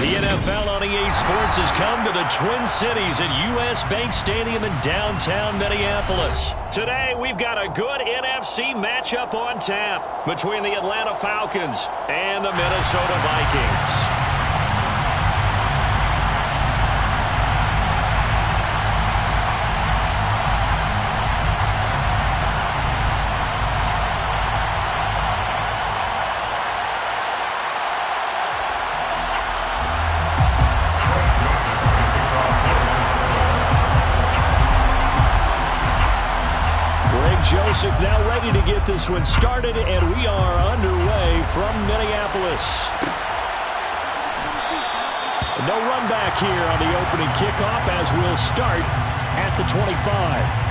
The NFL on EA Sports has come to the Twin Cities at U.S. Bank Stadium in downtown Minneapolis. Today, we've got a good NFC matchup on tap between the Atlanta Falcons and the Minnesota Vikings. Joseph now ready to get this one started, and we are underway from Minneapolis. No run back here on the opening kickoff as we'll start at the 25.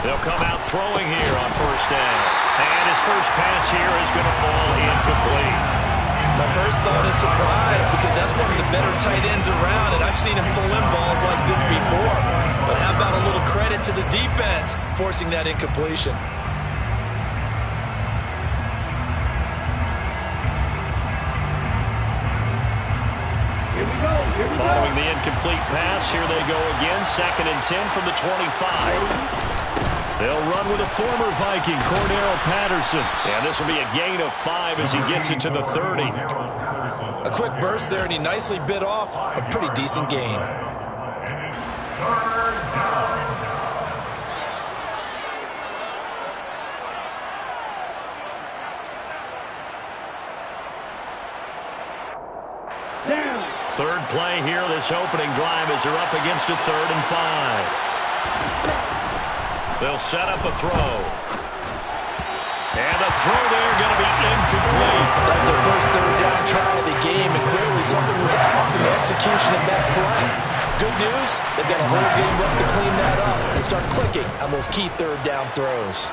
They'll come out throwing here on first down. And his first pass here is going to fall incomplete. My first thought is surprise because that's one of the better tight ends around, and I've seen him pull in balls like this before. But how about a little credit to the defense forcing that incompletion? Following the incomplete pass, here they go again. 2nd and 10 from the 25. They'll run with a former Viking, Cordarrelle Patterson. And this will be a gain of 5 as he gets it to the 30. A quick burst there, and he nicely bit off a pretty decent gain. Third play here, this opening drive as they're up against a 3rd and 5. They'll set up a throw. And the throw there going to be incomplete. That was their first 3rd down try of the game, and clearly something was off in the execution of that play. Good news, they've got a whole game left to clean that up and start clicking on those key 3rd down throws.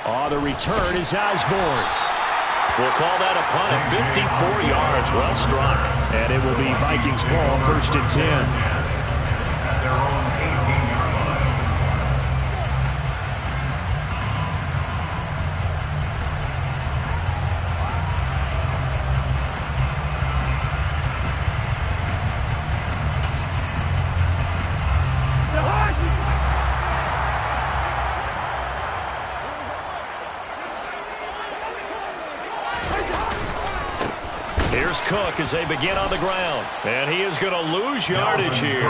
Oh, the return is Osborne. We'll call that a punt at 54 yards. Well struck. And it will be Vikings ball, 1st and 10. Here's Cook as they begin on the ground. And he is going to lose yardage here.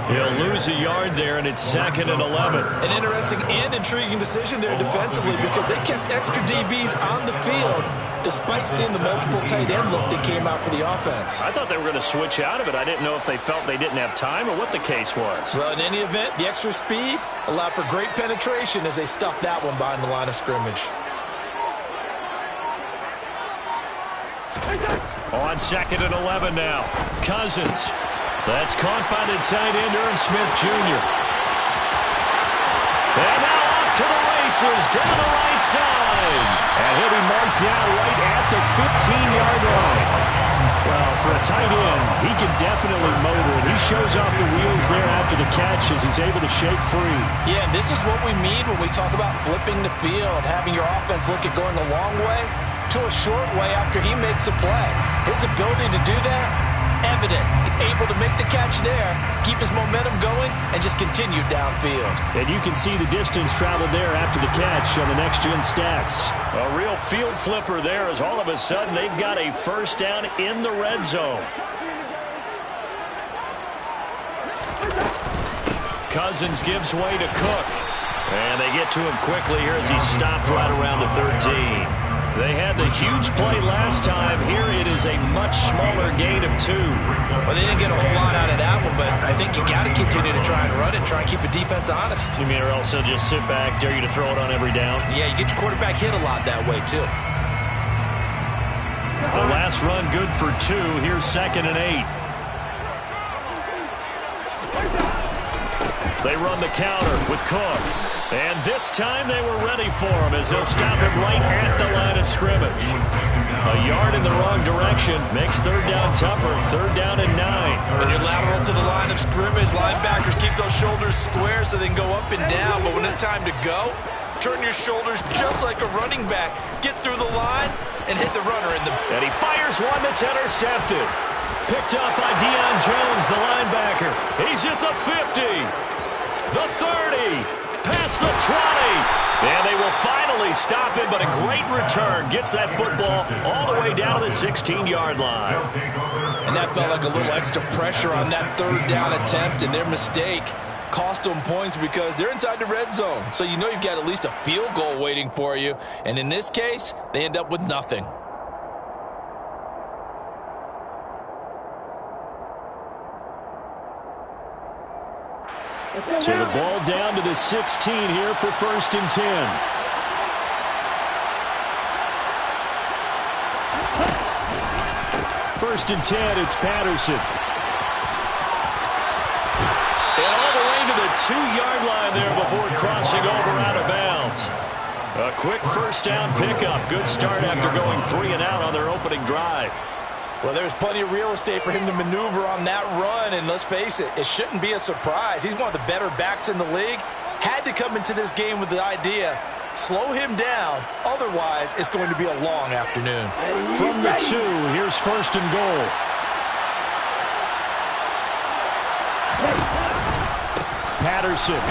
He'll lose a yard there, and it's 2nd and 11. An interesting and intriguing decision there defensively because they kept extra DBs on the field despite seeing the multiple tight end look that came out for the offense. I thought they were going to switch out of it. I didn't know if they felt they didn't have time or what the case was. Well, in any event, the extra speed allowed for great penetration as they stuffed that one behind the line of scrimmage. On 2nd and 11 now. Cousins. That's caught by the tight end, Irv Smith Jr. And now off to the races down the right side. And he'll be marked down right at the 15-yard line. Well, for a tight end, he can definitely motor it. He shows off the wheels there after the catch as he's able to shake free. Yeah, and this is what we mean when we talk about flipping the field, having your offense look at going a long way to a short way after he makes a play. His ability to do that, evident. Able to make the catch there, keep his momentum going, and just continue downfield. And you can see the distance traveled there after the catch on the next-gen stats. A real field flipper there as all of a sudden they've got a first down in the red zone. Cousins gives way to Cook. And they get to him quickly here as he stopped right around the 13. They had the huge play last time. Here it is a much smaller gain of 2. Well, they didn't get a whole lot out of that one, but I think you got to continue to try and run it, try and keep the defense honest. You mean or else they'll just sit back, dare you to throw it on every down? Yeah, you get your quarterback hit a lot that way, too. The last run good for 2. Here's 2nd and 8. They run the counter with Cook. And this time they were ready for him as they'll stop him right at the line of scrimmage. A yard in the wrong direction makes 3rd down tougher. 3rd down and 9. When you're lateral to the line of scrimmage, linebackers keep those shoulders square so they can go up and down. But when it's time to go, turn your shoulders just like a running back. Get through the line and hit the runner in the... And he fires one that's intercepted. Picked up by Deion Jones, the linebacker. He's at the 50. The 30. Past the 20. And they will finally stop him, but a great return. Gets that football all the way down to the 16-yard line. And that felt like a little extra pressure on that 3rd down attempt, and their mistake cost them points because they're inside the red zone. So you know you've got at least a field goal waiting for you. And in this case, they end up with nothing. So the ball down to the 16 here for 1st and 10. First and 10, it's Patterson. And all the way to the 2-yard line there before crossing over out of bounds. A quick 1st down pickup. Good start after going 3 and out on their opening drive. Well, there's plenty of real estate for him to maneuver on that run, and let's face it, it shouldn't be a surprise. He's one of the better backs in the league. Had to come into this game with the idea, slow him down, otherwise it's going to be a long afternoon. From the 2, here's 1st and goal. Patterson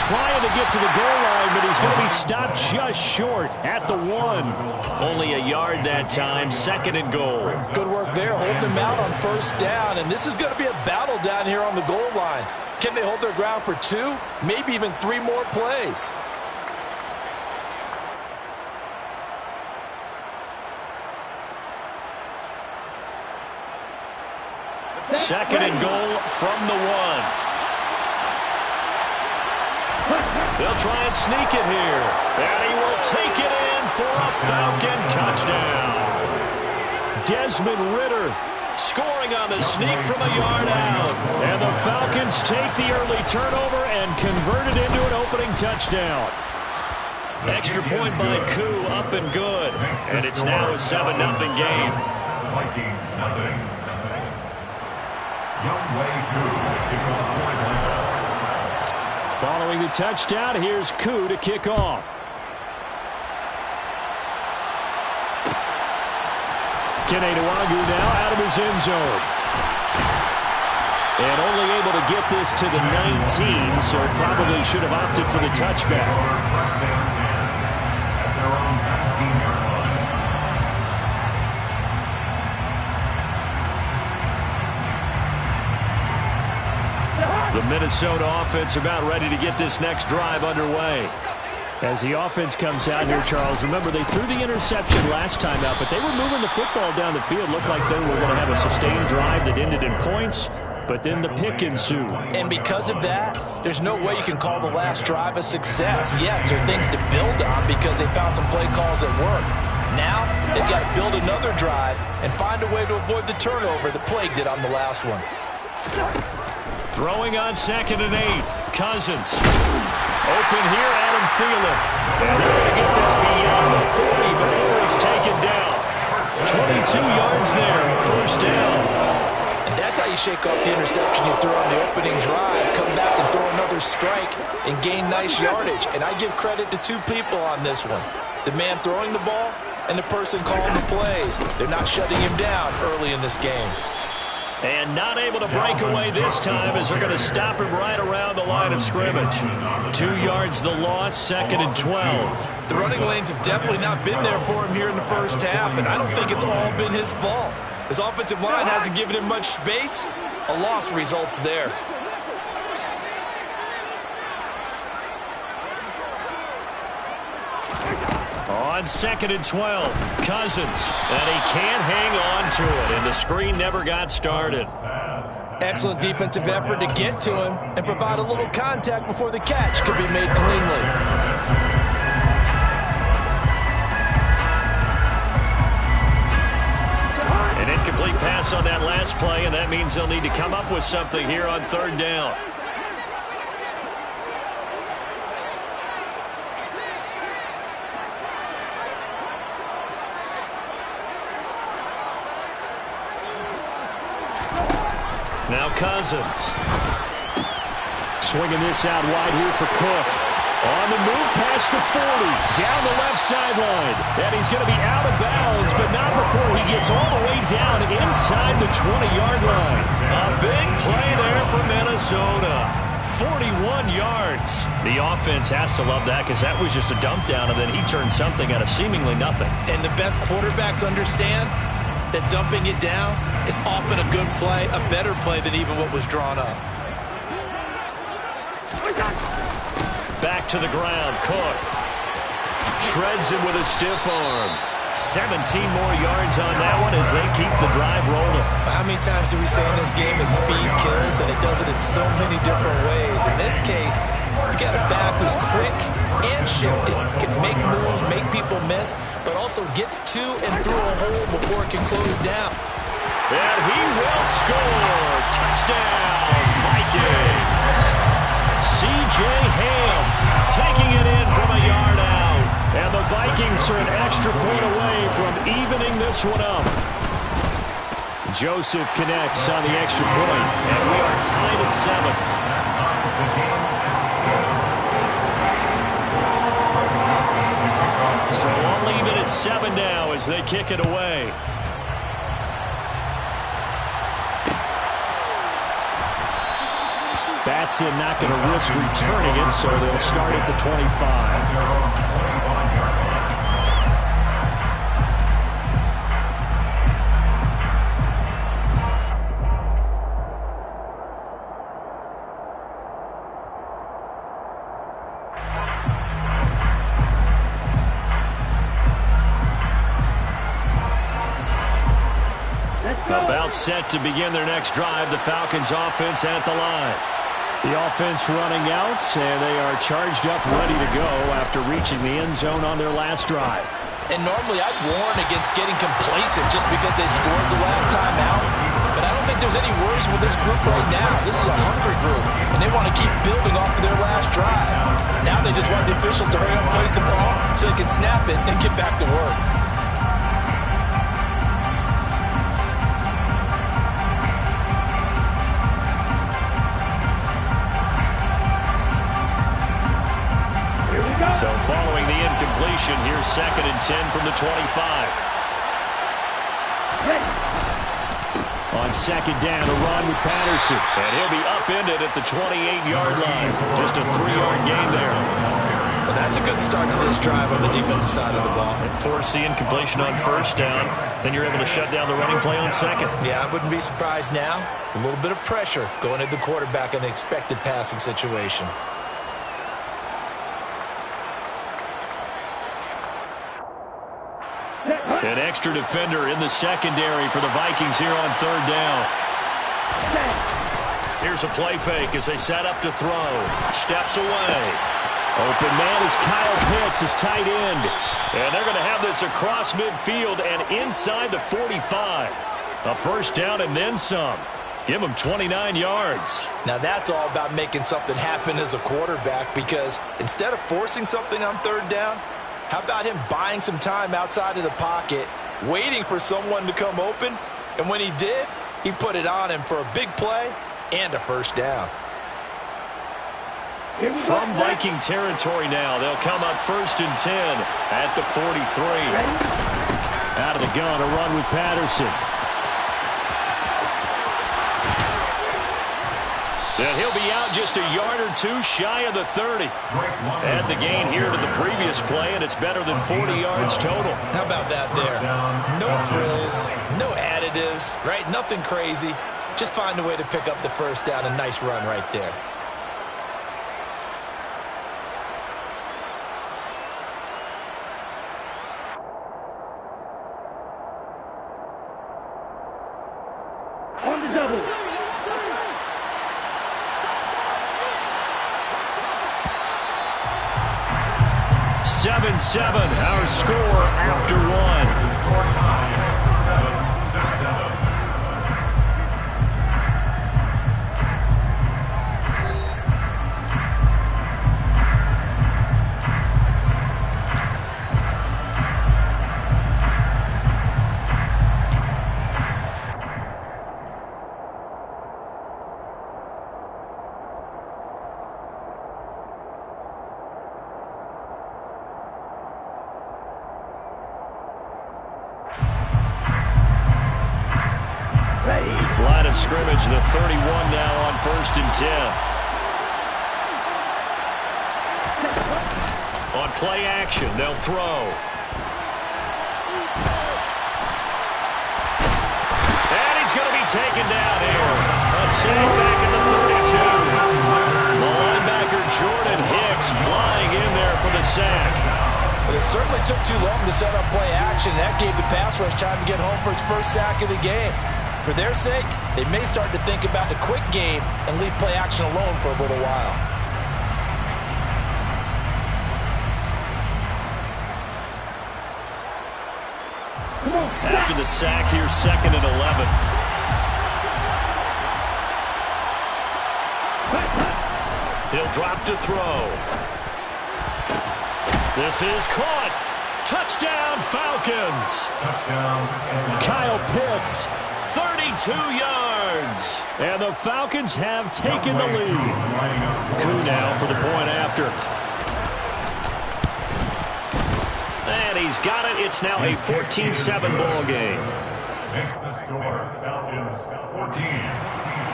trying to get to the goal line, but he's going to be stopped just short at the 1. Only a yard that time. 2nd and goal. Good work there, holding them out on 1st down, and this is going to be a battle down here on the goal line. Can they hold their ground for 2, maybe even 3 more plays? Second and goal from the 1. They'll try and sneak it here. And he will take it in for a Falcon touchdown. Desmond Ridder scoring on the sneak from a yard out. And the Falcons take the early turnover and convert it into an opening touchdown. Extra point by Koo, up and good. And it's now a 7-0 game. Vikings, nothing. Youngway Koo, following the touchdown, here's Koo to kick off. Keneduagu now out of his end zone. And only able to get this to the 19, so probably should have opted for the touchback. The Minnesota offense about ready to get this next drive underway. As the offense comes out here, Charles, remember they threw the interception last time out, but they were moving the football down the field. Looked like they were going to have a sustained drive that ended in points, but then the pick ensued. And because of that, there's no way you can call the last drive a success. Yes, there are things to build on because they found some play calls that work. Now, they've got to build another drive and find a way to avoid the turnover that plagued it on the last one. Throwing on 2nd and 8. Cousins. Open here, Adam Thielen. And they're going to get this beyond the 40 before he's taken down. 22 yards there, 1st down. And that's how you shake off the interception you threw on the opening drive. Come back and throw another strike and gain nice yardage. And I give credit to 2 people on this one. The man throwing the ball and the person calling the plays. They're not shutting him down early in this game. And not able to break away this time as they're going to stop him right around the line of scrimmage. 2 yards the loss, 2nd and 12. The running lanes have definitely not been there for him here in the first half, and I don't think it's all been his fault. His offensive line hasn't given him much space. A loss results there. On 2nd and 12, Cousins, and he can't hang on to it, and the screen never got started. Excellent defensive effort to get to him and provide a little contact before the catch could be made cleanly. An incomplete pass on that last play, and that means they'll need to come up with something here on third down. Now Cousins. Swinging this out wide here for Cook. On the move past the 40. Down the left sideline. And he's going to be out of bounds, but not before he gets all the way down inside the 20-yard line. A big play there for Minnesota. 41 yards. The offense has to love that because that was just a dump down, and then he turned something out of seemingly nothing. And the best quarterbacks understand that dumping it down is often a good play, a better play than even what was drawn up. Back to the ground, Cook. Shreds him with a stiff arm. 17 more yards on that one as they keep the drive rolling. How many times do we say in this game that speed kills, and it does it in so many different ways? In this case, you got a back who's quick and shifty, can make moves, make people miss, but also gets to and through a hole before it can close down. And he will score. Touchdown, Vikings. C.J. Ham taking it in from a yard out. And the Vikings are an extra point away from evening this one up. Joseph connects on the extra point, and we are tied at 7. So all even at 7 now as they kick it away. Batson not going to risk returning it, so they'll start at the 25. About set to begin their next drive, the Falcons offense at the line. The offense running out, and they are charged up, ready to go after reaching the end zone on their last drive. And normally I'd warn against getting complacent just because they scored the last time out. But I don't think there's any worries with this group right now. This is a hungry group, and they want to keep building off of their last drive. Now they just want the officials to hurry up and place the ball so they can snap it and get back to work. So following the incompletion, here's 2nd and 10 from the 25. On 2nd down, a run with Patterson. And he'll be upended at the 28-yard line. Just a 3-yard gain there. Well, that's a good start to this drive on the defensive side of the ball. And force the incompletion on 1st down. Then you're able to shut down the running play on 2nd. Yeah, I wouldn't be surprised now. A little bit of pressure going at the quarterback in the expected passing situation. An extra defender in the secondary for the Vikings here on 3rd down. Here's a play fake as they set up to throw. Steps away. Open man is Kyle Pitts, his tight end. And they're going to have this across midfield and inside the 45. A 1st down and then some. Give him 29 yards. Now that's all about making something happen as a quarterback, because instead of forcing something on 3rd down, how about him buying some time outside of the pocket, waiting for someone to come open, and when he did, he put it on him for a big play and a 1st down. From Viking territory now, they'll come up 1st and 10 at the 43. Out of the gun, a run with Patterson. And he'll be out just a yard or 2 shy of the 30. Add the gain here to the previous play, and it's better than 40 yards total. How about that there? No frills, no additives, right? Nothing crazy. Just find a way to pick up the 1st down. A nice run right there. On the double. 7-7, our score after 1. line of scrimmage, the 31 now on 1st and 10. On play action, they'll throw. And he's going to be taken down here. A sack back at the 32. The linebacker Jordan Hicks flying in there for the sack. But it certainly took too long to set up play action. That gave the pass rush time to get home for its first sack of the game. For their sake, they may start to think about the quick game and leave play action alone for a little while. After the sack, here's 2nd and 11. He'll drop to throw. This is caught. Touchdown, Falcons. Touchdown. Kyle Pitts, 32 yards. And the Falcons have taken the lead. Koo now for the point after. And he's got it. It's now a 14-7 ball game. Makes the score. Falcons 14.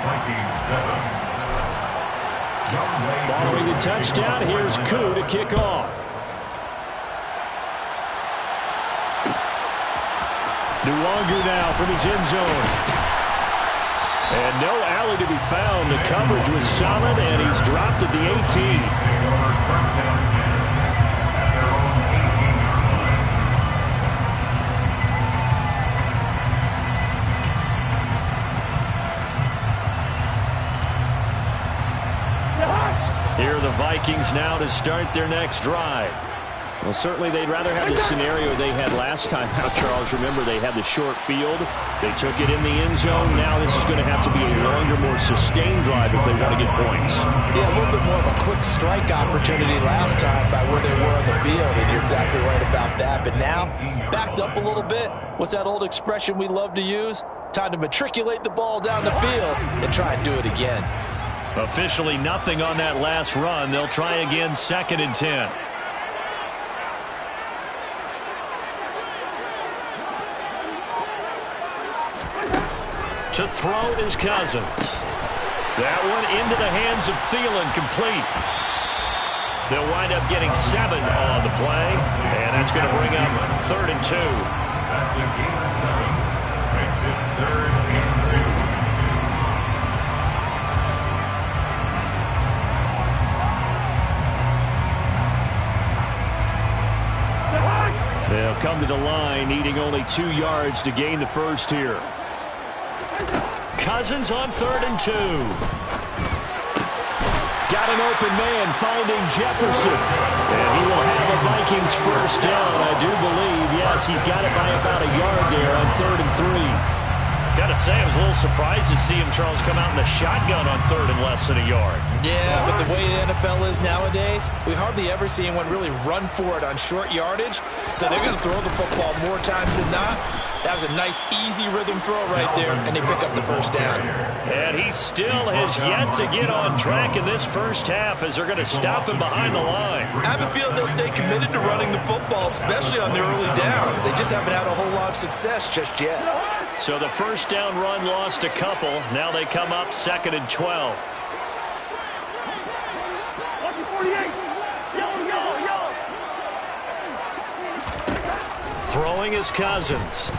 Vikings 7. Following the touchdown, here's Koo to kick off. Nuwangu now from his end zone. And no alley to be found. The coverage was solid, and he's dropped at the 18. Here are the Vikings now to start their next drive. Well, certainly they'd rather have the scenario they had last time out, Charles. Remember, they had the short field. They took it in the end zone. Now this is going to have to be a longer, more sustained drive if they want to get points. Yeah, a little bit more of a quick strike opportunity last time by where they were on the field, and you're exactly right about that. But now, backed up a little bit. What's that old expression we love to use? Time to matriculate the ball down the field and try and do it again. Officially nothing on that last run. They'll try again, 2nd and 10. To throw is Cousins. That one into the hands of Thielen, complete. They'll wind up getting 7 on the play, and that's going to bring up 3rd and 2. That's a gain of 7. Makes it 3rd and 2. They'll come to the line, needing only 2 yards to gain the first here. Cousins on 3rd and 2. Got an open man finding Jefferson. And he will have a Vikings first down, I do believe. Yes, he's got it by about a yard there on 3rd and 3. Got to say, I was a little surprised to see him, Charles, come out in the shotgun on 3rd and less than a yard. Yeah, but the way the NFL is nowadays, we hardly ever see anyone really run for it on short yardage. So they're going to throw the football more times than not. That was a nice, easy rhythm throw right there, and they pick up the first down. And he still has yet to get on track in this first half as they're going to stop him behind the line. I have a feeling they'll stay committed to running the football, especially on the early downs. They just haven't had a whole lot of success just yet. So the first down run lost a couple. Now they come up 2nd and 12. Throwing is Cousins.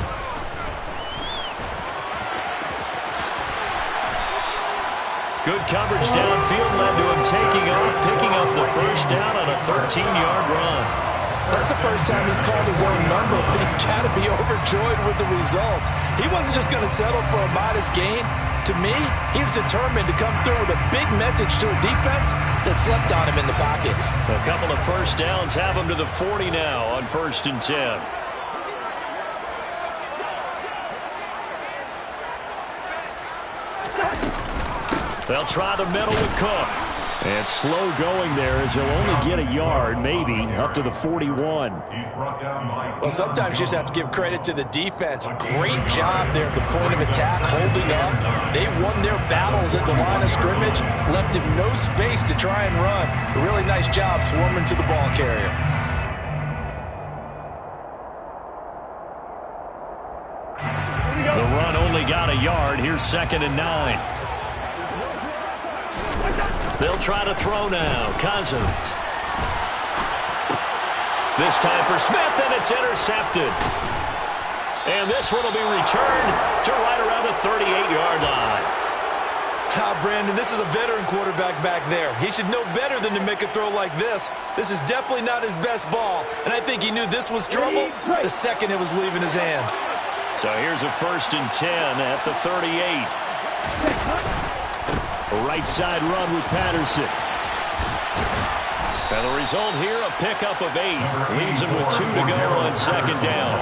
Good coverage downfield led to him taking off, picking up the first down on a 13-yard run. That's the first time he's called his own number, but he's got to be overjoyed with the results. He wasn't just going to settle for a modest gain. To me, he was determined to come through with a big message to a defense that slept on him in the pocket. A couple of first downs have him to the 40 now on 1st and 10. They'll try the middle with Cook. And slow going there as he'll only get a yard, maybe, up to the 41. Well, sometimes you just have to give credit to the defense. Great job there at the point of attack, holding up. They won their battles at the line of scrimmage, left him no space to try and run. A really nice job swarming to the ball carrier. The run only got a yard. Here's 2nd and 9. They'll try to throw now. Cousins. This time for Smith, and it's intercepted. And this one will be returned to right around the 38-yard line. Brandon, this is a veteran quarterback back there. He should know better than to make a throw like this. This is definitely not his best ball, and I think he knew this was trouble the second it was leaving his hand. So here's a 1st and 10 at the 38. A right side run with Patterson. And the result here, a pickup of 8. Leaves him with 2 to go on 2nd down.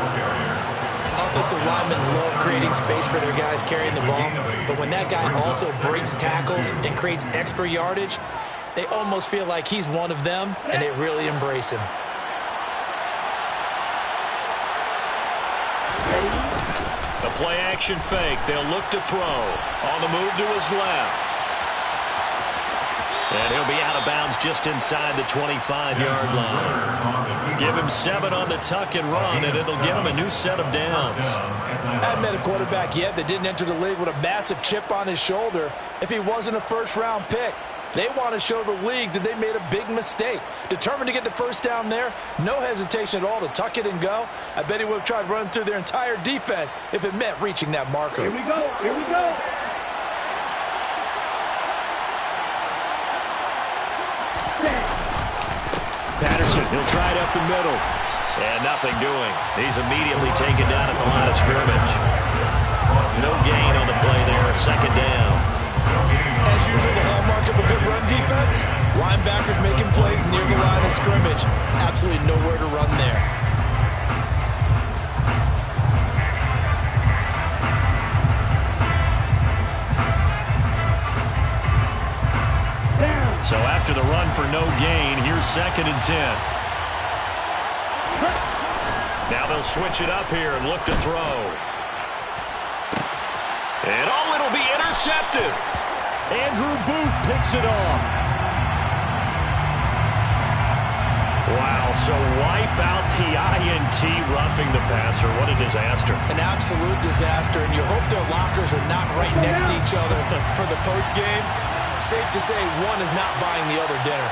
Offensive linemen love creating space for their guys carrying the ball, but when that guy also breaks tackles and creates extra yardage, they almost feel like he's one of them, and they really embrace him. The play-action fake. They'll look to throw. On the move to his left. And he'll be out of bounds just inside the 25-yard line. Give him 7 on the tuck and run, and it'll give him a new set of downs. I haven't met a quarterback yet that didn't enter the league with a massive chip on his shoulder if he wasn't a first-round pick. They want to show the league that they made a big mistake. Determined to get the first down there, no hesitation at all to tuck it and go. I bet he would have tried running through their entire defense if it meant reaching that marker. Here we go. Here we go. Patterson, he'll try it up the middle. And nothing doing. He's immediately taken down at the line of scrimmage. No gain on the play there, 2nd down. As usual, the hallmark of a good run defense, linebackers making plays near the line of scrimmage. Absolutely nowhere to run there. So after the run for no gain, here's 2nd and 10. Now they'll switch it up here and look to throw. And it'll be intercepted. Andrew Booth picks it off. Wow, so wipe out the INT roughing the passer. What a disaster. An absolute disaster, and you hope their lockers are not right next to each other for the postgame. Safe to say one is not buying the other dinner.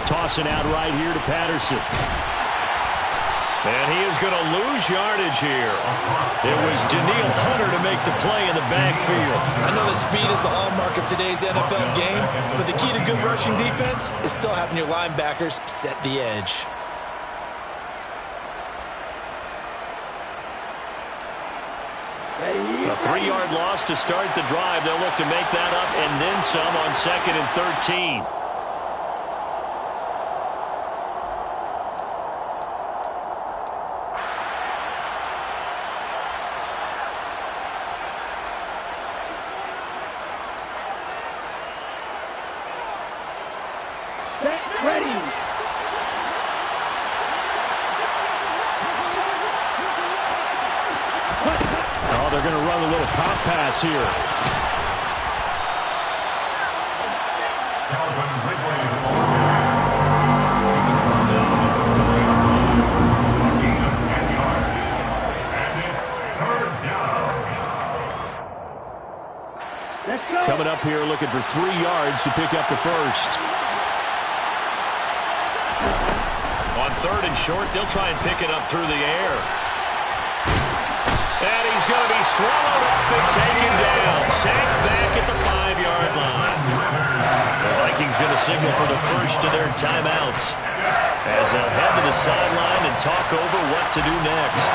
Tossing out right here to Patterson. And he is going to lose yardage here. It was Daniil Hunter to make the play in the backfield. I know the speed is the hallmark of today's NFL game, but the key to good rushing defense is still having your linebackers set the edge. A 3-yard loss to start the drive. They'll look to make that up and then some on 2nd and 13. Set, ready. Oh, they're going to run a little pop pass here. Let's go. Coming up here looking for 3 yards to pick up the first. On 3rd and short, they'll try and pick it up through the air. And he's going to be swallowed up and taken down. Sacked back at the 5-yard line. The Vikings going to signal for the first of their timeouts as they'll head to the sideline and talk over what to do next.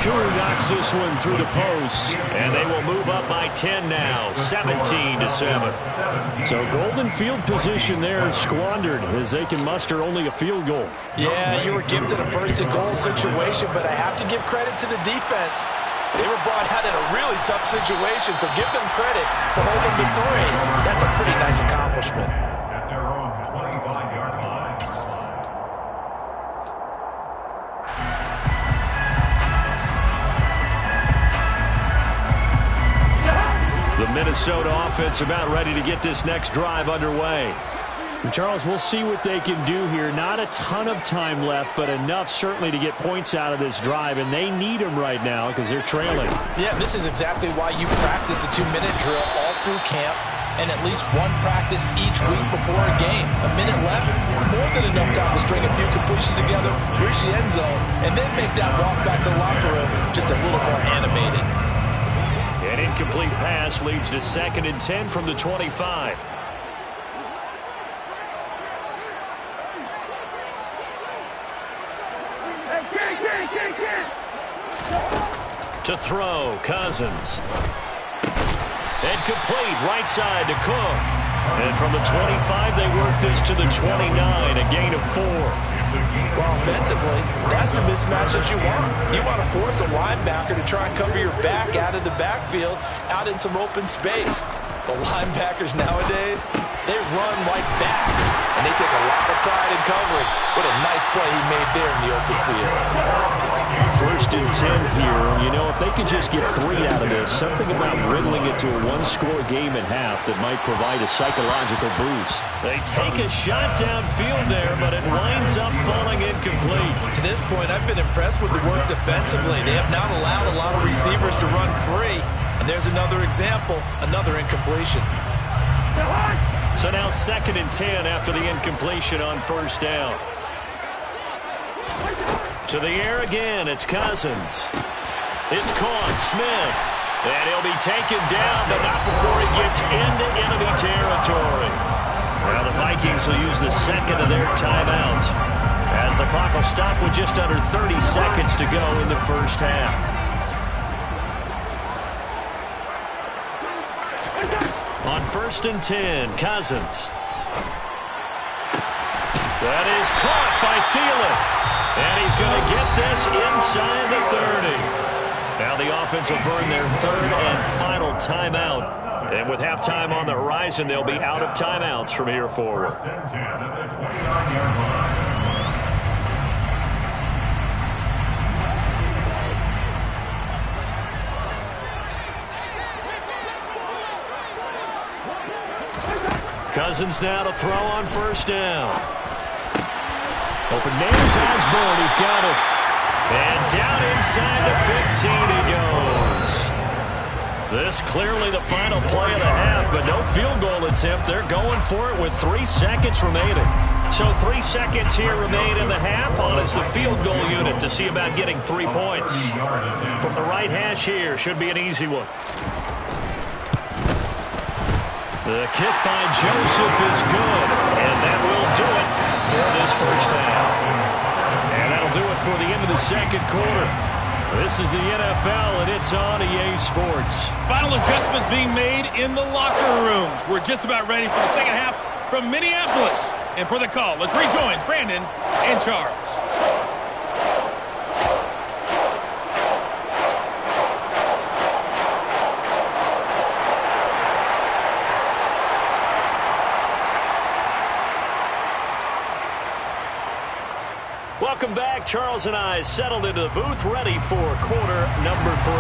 Kuru knocks this one through the post, and they will move up by 10 now, 17-7. So golden field position there squandered as they can muster only a field goal. Yeah, you were gifted a first-and-goal situation, but I have to give credit to the defense. They were brought out in a really tough situation, so give them credit for holding to 3. That's a pretty nice accomplishment. At their own 25-yard line. The Minnesota offense about ready to get this next drive underway. And Charles, we'll see what they can do here. Not a ton of time left, but enough certainly to get points out of this drive, and they need them right now because they're trailing. Yeah, this is exactly why you practice a 2-minute drill all through camp and at least one practice each week before a game. A minute left, more than enough time to string a few completions together, reach the end zone, and then make that walk back to the locker room just a little more animated. An incomplete pass leads to 2nd and 10 from the 25. To throw, Cousins. And complete, right side to Cook. And from the 25, they work this to the 29, a gain of 4. Well, offensively, that's the mismatch that you want. You want to force a linebacker to try and cover your back out of the backfield, out in some open space. The linebackers nowadays, they run like backs, and they take a lot of pride in covering. What a nice play he made there in the open field. 1st and 10 here. You know, if they could just get 3 out of this, something about riddling it to a one-score game at half that might provide a psychological boost. They take a shot downfield there, but it winds up falling incomplete. To this point, I've been impressed with the work defensively. They have not allowed a lot of receivers to run free. And there's another example, another incompletion. So now 2nd and 10 after the incompletion on 1st down. To the air again, it's Cousins. It's caught, Smith. And he'll be taken down, but not before he gets into enemy territory. Now the Vikings will use the 2nd of their timeouts, as the clock will stop with just under 30 seconds to go in the 1st half. On 1st and 10, Cousins. That is caught by Thielen. And he's going to get this inside the 30. Now the offense will burn their 3rd and final timeout. And with halftime on the horizon, they'll be out of timeouts from here forward. 1st and 10 at the 29-yard line. Cousins now to throw on 1st down. Open man's Osborne. He's got it. And down inside the 15 he goes. This clearly the final play of the half, but no field goal attempt. They're going for it with 3 seconds remaining. So 3 seconds here remain in the half on as the field goal unit to see about getting 3 points. From the right hash here, should be an easy one. The kick by Joseph is good, and that will do it for this 1st half. And that'll do it for the end of the 2nd quarter. This is the NFL, and it's on EA Sports. Final adjustments being made in the locker rooms. We're just about ready for the 2nd half from Minneapolis. And for the call, let's rejoin Brandon and Charles. Welcome back. Charles and I settled into the booth, ready for quarter number 3.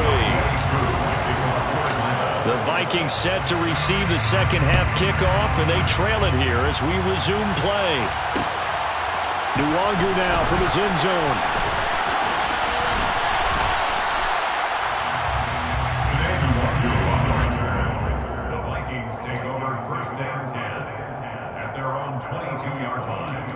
The Vikings set to receive the 2nd half kickoff, and they trail it here as we resume play. Nwonger now from his end zone. The Vikings take over 1st and 10 at their own 22-yard line.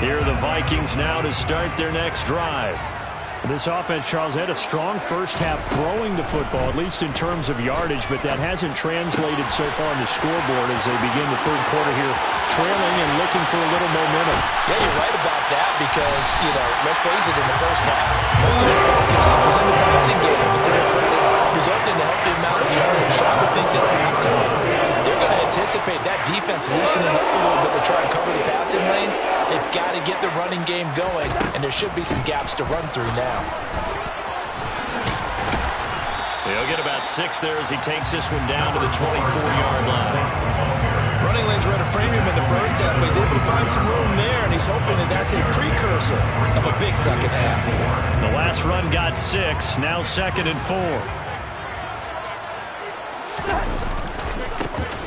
Here are the Vikings now to start their next drive. This offense, Charles, had a strong 1st half throwing the football, at least in terms of yardage, but that hasn't translated so far on the scoreboard as they begin the 3rd quarter here, trailing and looking for a little momentum. Yeah, you're right about that because, let's face it, in the 1st half, most of their focus was in the passing game. But to their credit, resulting in a healthy amount of yardage. So I would think that at halftime, they're going to anticipate that defense loosening up a little bit to try and cover the passing lanes. They've got to get the running game going, and there should be some gaps to run through now. He'll get about 6 there as he takes this one down to the 24-yard line. running lanes were at a premium in the first half, but he's able to find some room there, and he's hoping that that's a precursor of a big second half. The last run got 6, now 2nd and 4.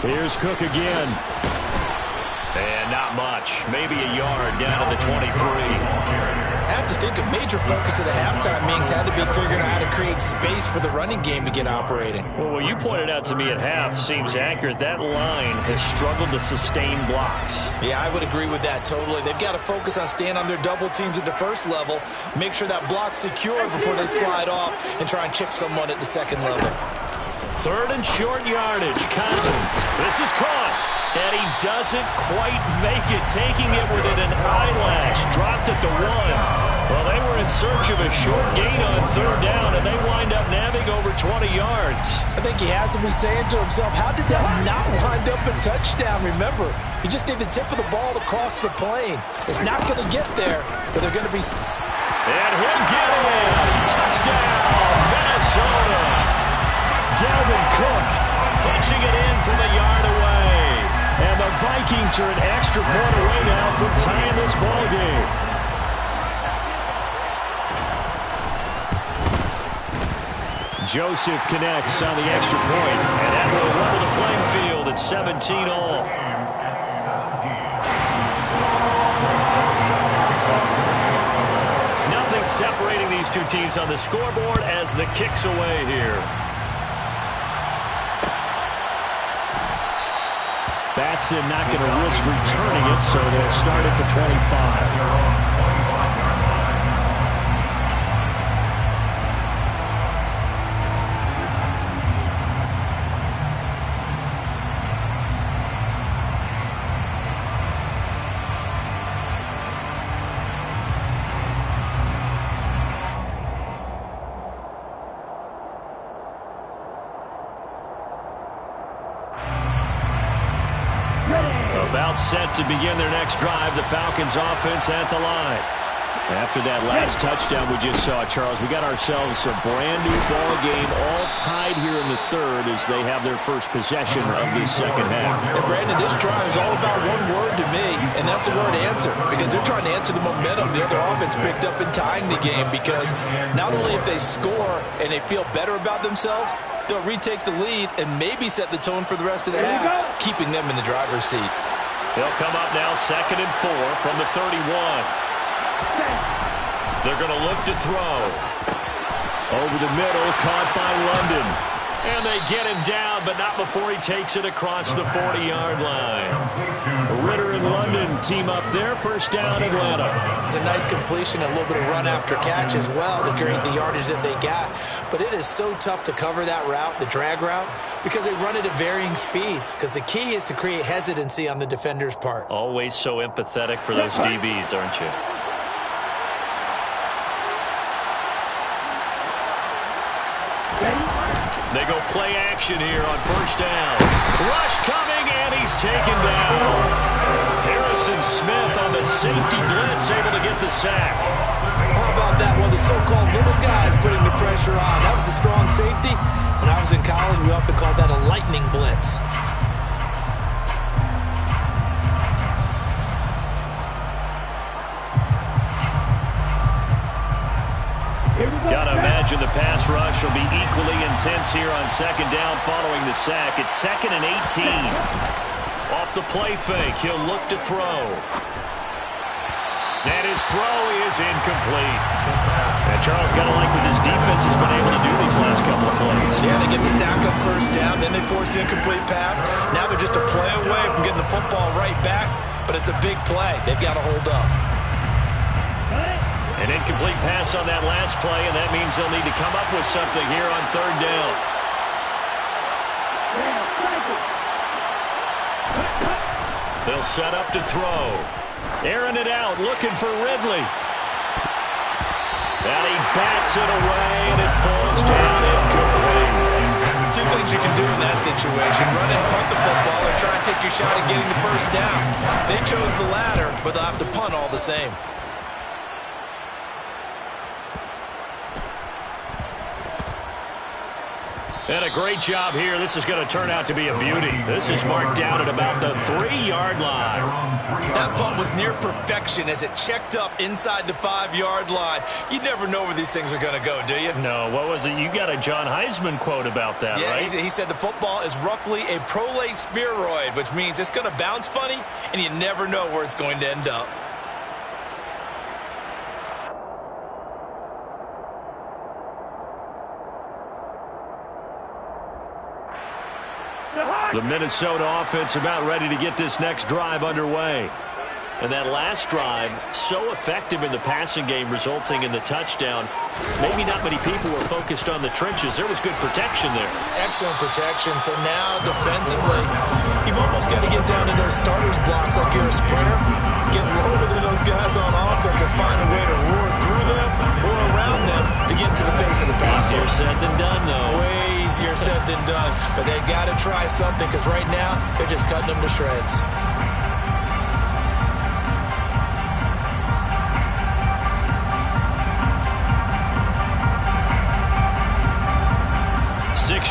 Here's Cook again. And not much. Maybe a yard down to the 23. I have to think a major focus of the halftime meetings had to be figuring out how to create space for the running game to get operating. Well, what you pointed out to me at half seems accurate. That line has struggled to sustain blocks. Yeah, I would agree with that totally. They've got to focus on staying on their double teams at the first level, make sure that block's secure before they slide off, and try and chip someone at the second level. 3rd and short yardage. Cousins. This is caught. And he doesn't quite make it, taking it within an eyelash. Dropped at the 1. Well, they were in search of a short gain on 3rd down, and they wind up nabbing over 20 yards. I think he has to be saying to himself, how did that not wind up a touchdown? Remember, you just need the tip of the ball to cross the plane. It's not going to get there, but they're going to be... And he'll get in. Touchdown, Minnesota. Dalvin Cook punching it in from a yard away. And the Vikings are an extra point away now from tying this ball game. Joseph connects on the extra point, and that will level the playing field at 17 all. Nothing separating these two teams on the scoreboard as the kick's away here. Batson not going to risk returning it, so they'll start at the 25. About set to begin their next drive, the Falcons offense at the line. After that last touchdown we just saw, Charles, we got ourselves a brand new ball game, all tied here in the 3rd as they have their first possession of this second half. And Brandon, this drive is all about one word to me, and that's the word answer, because they're trying to answer the momentum the other offense picked up in tying the game, because not only if they score and they feel better about themselves, they'll retake the lead and maybe set the tone for the rest of the half, keeping them in the driver's seat. They'll come up now 2nd and 4 from the 31. They're going to look to throw. Over the middle, caught by London. And they get him down, but not before he takes it across the 40-yard line. Ritter and London team up there. First down, Atlanta. It's a nice completion, a little bit of run after catch as well to create the yardage that they got. But it is so tough to cover that route, the drag route, because they run it at varying speeds. Because the key is to create hesitancy on the defender's part. Always so empathetic for those DBs, aren't you? They go play action here on first down. Rush coming, and he's taken down. Harrison Smith on the safety blitz, able to get the sack. How about that? One of the so-called little guys putting the pressure on. That was a strong safety. When I was in college, we often called that a lightning blitz. Got to imagine the pass rush will be equally intense here on second down following the sack. It's 2nd and 18. Off the play fake, he'll look to throw. And his throw is incomplete. And Charles, got to like what this defense has been able to do these last couple of plays. Yeah, they get the sack on first down, then they force the incomplete pass. Now they're just a play away from getting the football right back, but it's a big play. They've got to hold up. An incomplete pass on that last play, and that means they'll need to come up with something here on third down. They'll set up to throw. Airing it out, looking for Ridley. And he bats it away, and it falls down incomplete. Two things you can do in that situation. Run and punt the football or try and take your shot at getting the first down. They chose the latter, but they'll have to punt all the same. And a great job here. This is going to turn out to be a beauty. This is marked down at about the 3-yard line. That punt was near perfection as it checked up inside the 5-yard line. You never know where these things are going to go, do you? No, what was it? You got a John Heisman quote about that, right? Yeah, he said the football is roughly a prolate spheroid, which means it's going to bounce funny, and you never know where it's going to end up. The Minnesota offense about ready to get this next drive underway. And that last drive, so effective in the passing game, resulting in the touchdown. Maybe not many people were focused on the trenches. There was good protection there. Excellent protection. So now, defensively, you've almost got to get down to those starters blocks like you're a sprinter. Get lower than those guys on offense and find a way to roar through them or around them to get into the face of the passer. Easier said than done, though. Way easier said than done. But they've got to try something because right now, they're just cutting them to shreds.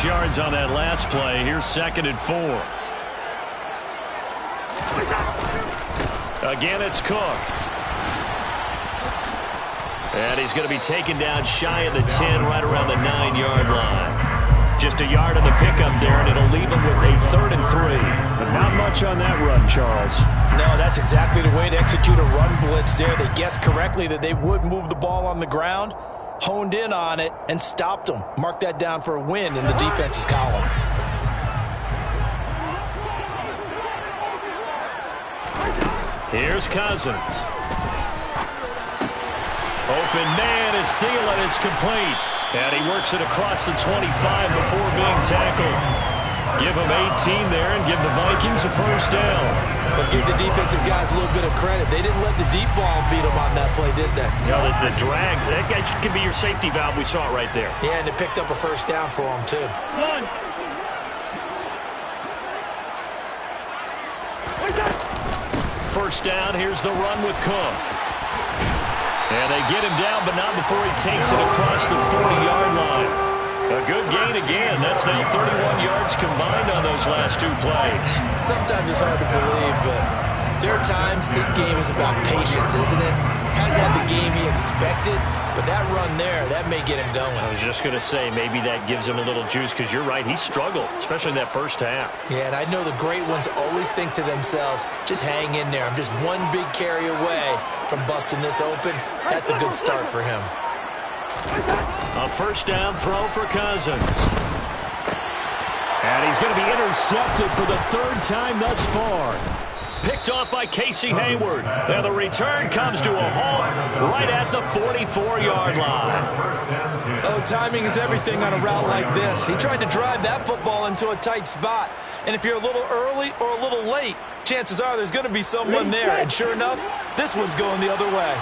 Yards on that last play. Here's 2nd and 4. Again, it's Cook. And he's going to be taken down shy of the 10, right around the 9-yard line. Just a yard on the pickup there, and it'll leave him with a 3rd and 3. But not much on that run, Charles. No, that's exactly the way to execute a run blitz there. They guessed correctly that they would move the ball on the ground, honed in on it, and stopped them. Mark that down for a win in the defense's column. Here's Cousins. Open man is Thielen. It's complete. And he works it across the 25 before being tackled. Give him 18 there and give the Vikings a 1st down. But give the defensive guys a little bit of credit. They didn't let the deep ball beat them on that play, did they? You know, the drag, that guy could be your safety valve. We saw it right there. Yeah, and it picked up a 1st down for them, too. First down, here's the run with Cook. And they get him down, but not before he takes it across the 40-yard line. A good gain again. That's now 31 yards combined on those last 2 plays. Sometimes it's hard to believe, but there are times this game is about patience, isn't it? Hasn't had the game he expected, but that run there, that may get him going. I was just going to say, maybe that gives him a little juice, because you're right, he struggled, especially in that first half. Yeah, and I know the great ones always think to themselves, just hang in there. I'm just one big carry away from busting this open. That's a good start for him. A 1st down throw for Cousins. And he's going to be intercepted for the 3rd time thus far. Picked off by Casey Hayward. And the return comes to a halt right at the 44-yard line. Oh, timing is everything on a route like this. He tried to drive that football into a tight spot. And if you're a little early or a little late, chances are there's going to be someone there. And sure enough, this one's going the other way.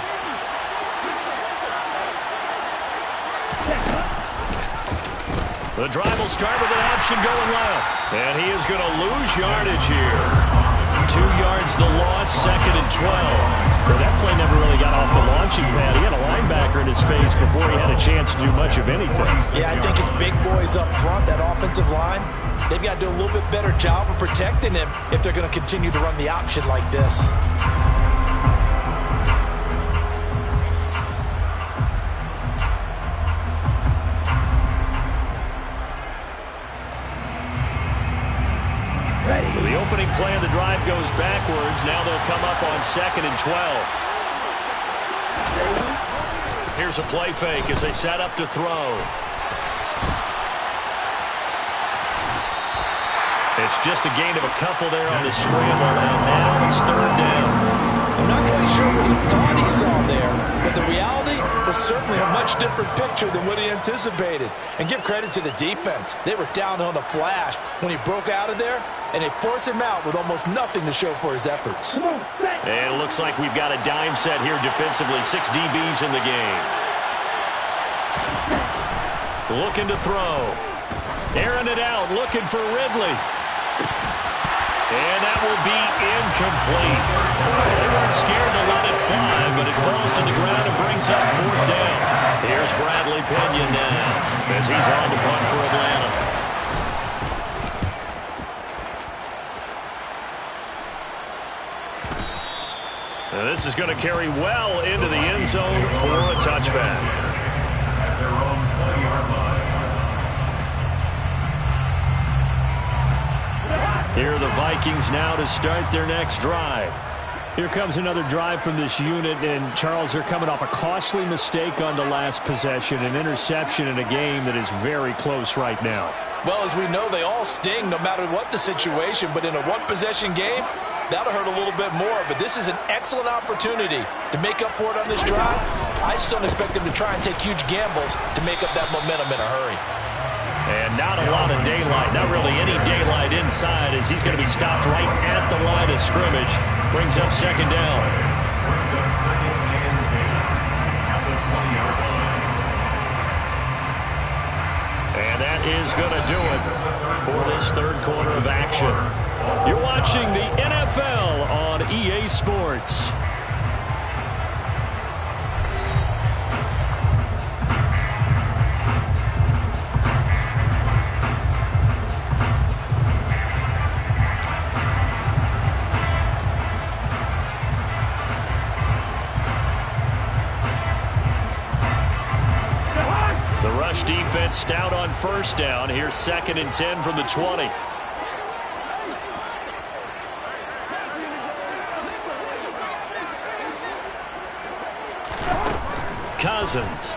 The drive will start with an option going left. And he is going to lose yardage here. 2 yards the loss, 2nd and 12. Well, that play never really got off the launching pad. He had a linebacker in his face before he had a chance to do much of anything. Yeah, I think it's big boys up front, that offensive line. They've got to do a little bit better job of protecting him if they're going to continue to run the option like this. So the opening play of the drive goes backwards. Now they'll come up on 2nd and 12. Here's a play fake as they set up to throw. It's just a gain of a couple there on the scramble, and now it's 3rd down. I'm not quite sure what he thought he saw there, but the reality was certainly a much different picture than what he anticipated. And give credit to the defense. They were down on the flash when he broke out of there, and they forced him out with almost nothing to show for his efforts. And it looks like we've got a dime set here defensively. 6 DBs in the game. Looking to throw. Airing it out, looking for Ridley. And that will be incomplete. They weren't scared to let it fly, but it falls to the ground and brings up 4th down. Here's Bradley Pinion now as he's on to punt for Atlanta. This is going to carry well into the end zone for a touchback. At their own 20-yard line. Here are the Vikings now to start their next drive. Here comes another drive from this unit, and Charles, they're coming off a costly mistake on the last possession, an interception in a game that is very close right now. Well, as we know, they all sting no matter what the situation, but in a one-possession game, that'll hurt a little bit more. But this is an excellent opportunity to make up for it on this drive. I just don't expect them to try and take huge gambles to make up that momentum in a hurry. And not a lot of daylight, not really any daylight inside, as he's going to be stopped right at the line of scrimmage. Brings up second down. Brings up second and 10 at the 20-yard line. And that is going to do it for this third quarter of action. You're watching the NFL on EA Sports. Defense stout on first down. Here's second and 10 from the 20. Cousins.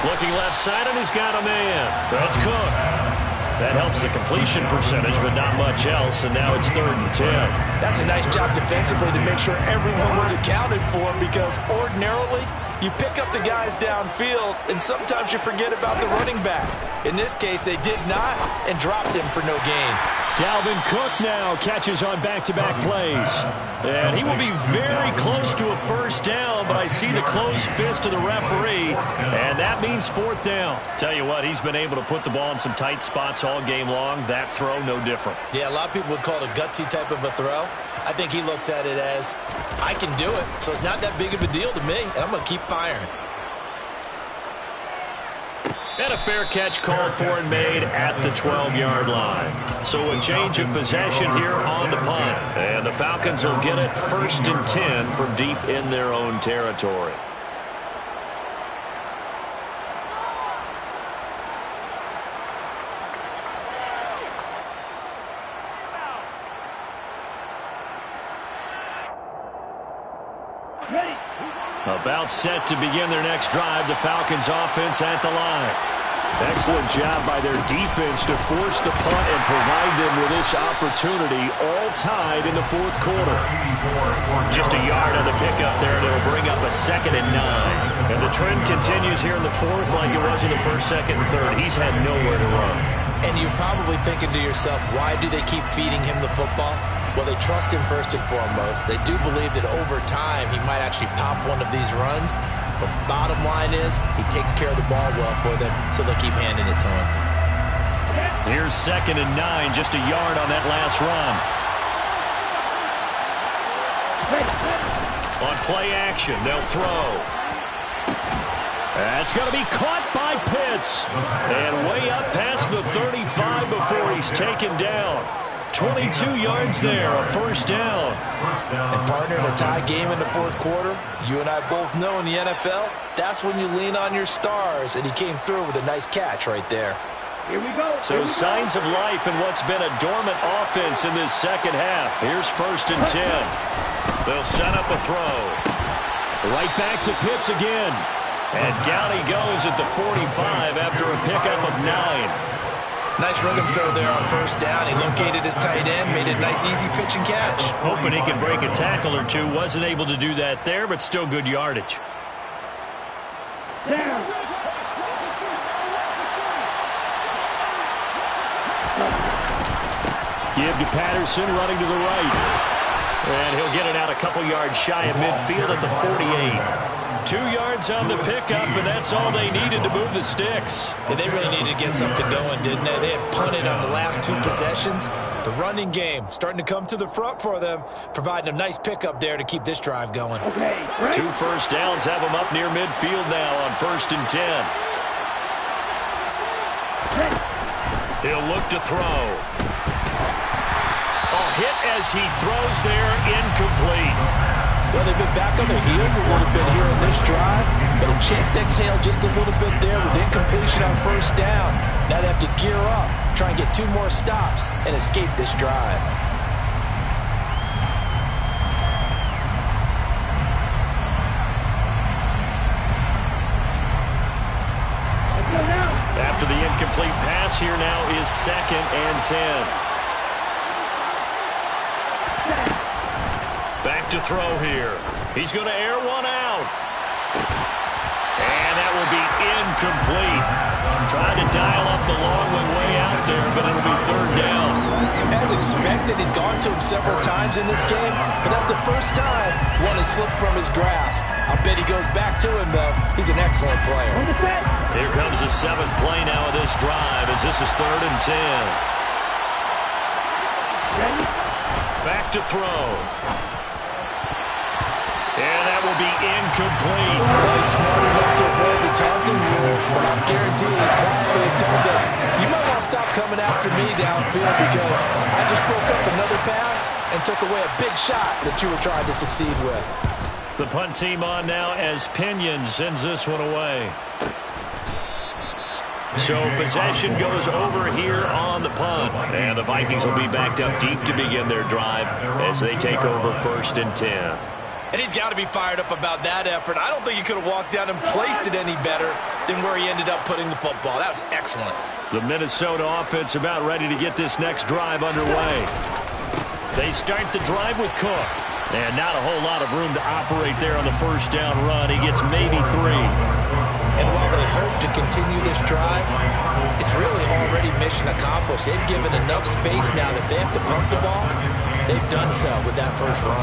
Looking left side, and he's got a man. That's Cook. That helps the completion percentage, but not much else, and now it's third and 10. That's a nice job defensively to make sure everyone was accounted for, because ordinarily you pick up the guys downfield, and sometimes you forget about the running back. In this case, they did not, and dropped him for no gain. Dalvin Cook now catches on back-to-back plays. And he will be very close to a first down, but I see the closed fist of the referee, and that means fourth down. Tell you what, he's been able to put the ball in some tight spots all game long. That throw, no different. Yeah, a lot of people would call it a gutsy type of a throw. I think he looks at it as, I can do it, so it's not that big of a deal to me, and I'm going to keep firing. And a fair catch called for and made at the 12-yard line. So a change of possession here on the punt. And the Falcons will get it first and 10 from deep in their own territory. About set to begin their next drive, the Falcons offense at the line. Excellent job by their defense to force the punt and provide them with this opportunity, all tied in the fourth quarter. Just a yard on the pickup there, and it'll bring up a second and 9. And the trend continues here in the fourth like it was in the first, second, and third. He's had nowhere to run. And you're probably thinking to yourself, why do they keep feeding him the football? Well, they trust him first and foremost. They do believe that over time he might actually pop one of these runs. But bottom line is he takes care of the ball well for them, so they'll keep handing it to him. Here's second and 9, just a yard on that last run. On play action, they'll throw. That's going to be caught by Pitts. And way up past the 35 before he's taken down. 22 yards there, a first down. And partner, in a tie game in the fourth quarter, you and I both know in the NFL, that's when you lean on your stars, and he came through with a nice catch right there. Here we go. So signs of life in what's been a dormant offense in this second half. Here's first and 10. They'll set up a throw. Right back to Pitts again. And down he goes at the 45 after a pickup of 9. Nice rhythm throw there on first down. He located his tight end, made a nice easy pitch and catch. Hoping he could break a tackle or two. Wasn't able to do that there, but still good yardage. Down. Give to Patterson, running to the right. And he'll get it out a couple yards shy of midfield at the 48. 2 yards on the pickup, and that's all they needed to move the sticks. Yeah, they really needed to get something going, didn't they? They had punted on the last 2 possessions. The running game starting to come to the front for them, providing a nice pickup there to keep this drive going. Okay, right. 2 first downs have them up near midfield now on first and 10. He'll look to throw. A hit as he throws there, incomplete. Well, they've been back on their heels a little bit here in this drive, but a chance to exhale just a little bit there with incompletion on first down. Now they have to gear up, try and get 2 more stops, and escape this drive. After the incomplete pass, here now is 2nd and 10. Back to throw here. He's going to air one out. And that will be incomplete. Trying to dial up the long one way out there, but it'll be 3rd down. As expected, he's gone to him several times in this game, but that's the first time one has slipped from his grasp. I bet he goes back to him, though. He's an excellent player. Here comes the 7th play now of this drive as this is 3rd and 10. Back to throw. And that will be incomplete. Well, he's smart enough to avoid the taunting rule, but I'm guaranteed quietly has told them, you might want to stop coming after me downfield because I just broke up another pass and took away a big shot that you were trying to succeed with. The punt team on now as Pinion sends this one away. So possession goes over here on the punt. And the Vikings will be backed up deep to begin their drive as they take over 1st and 10. And he's got to be fired up about that effort. I don't think he could have walked down and placed it any better than where he ended up putting the football. That was excellent. The Minnesota offense about ready to get this next drive underway. They start the drive with Cook. And not a whole lot of room to operate there on the first down run. He gets maybe 3. And while they hope to continue this drive, it's really already mission accomplished. They've given enough space now that they have to pump the ball. They've done so with that first run.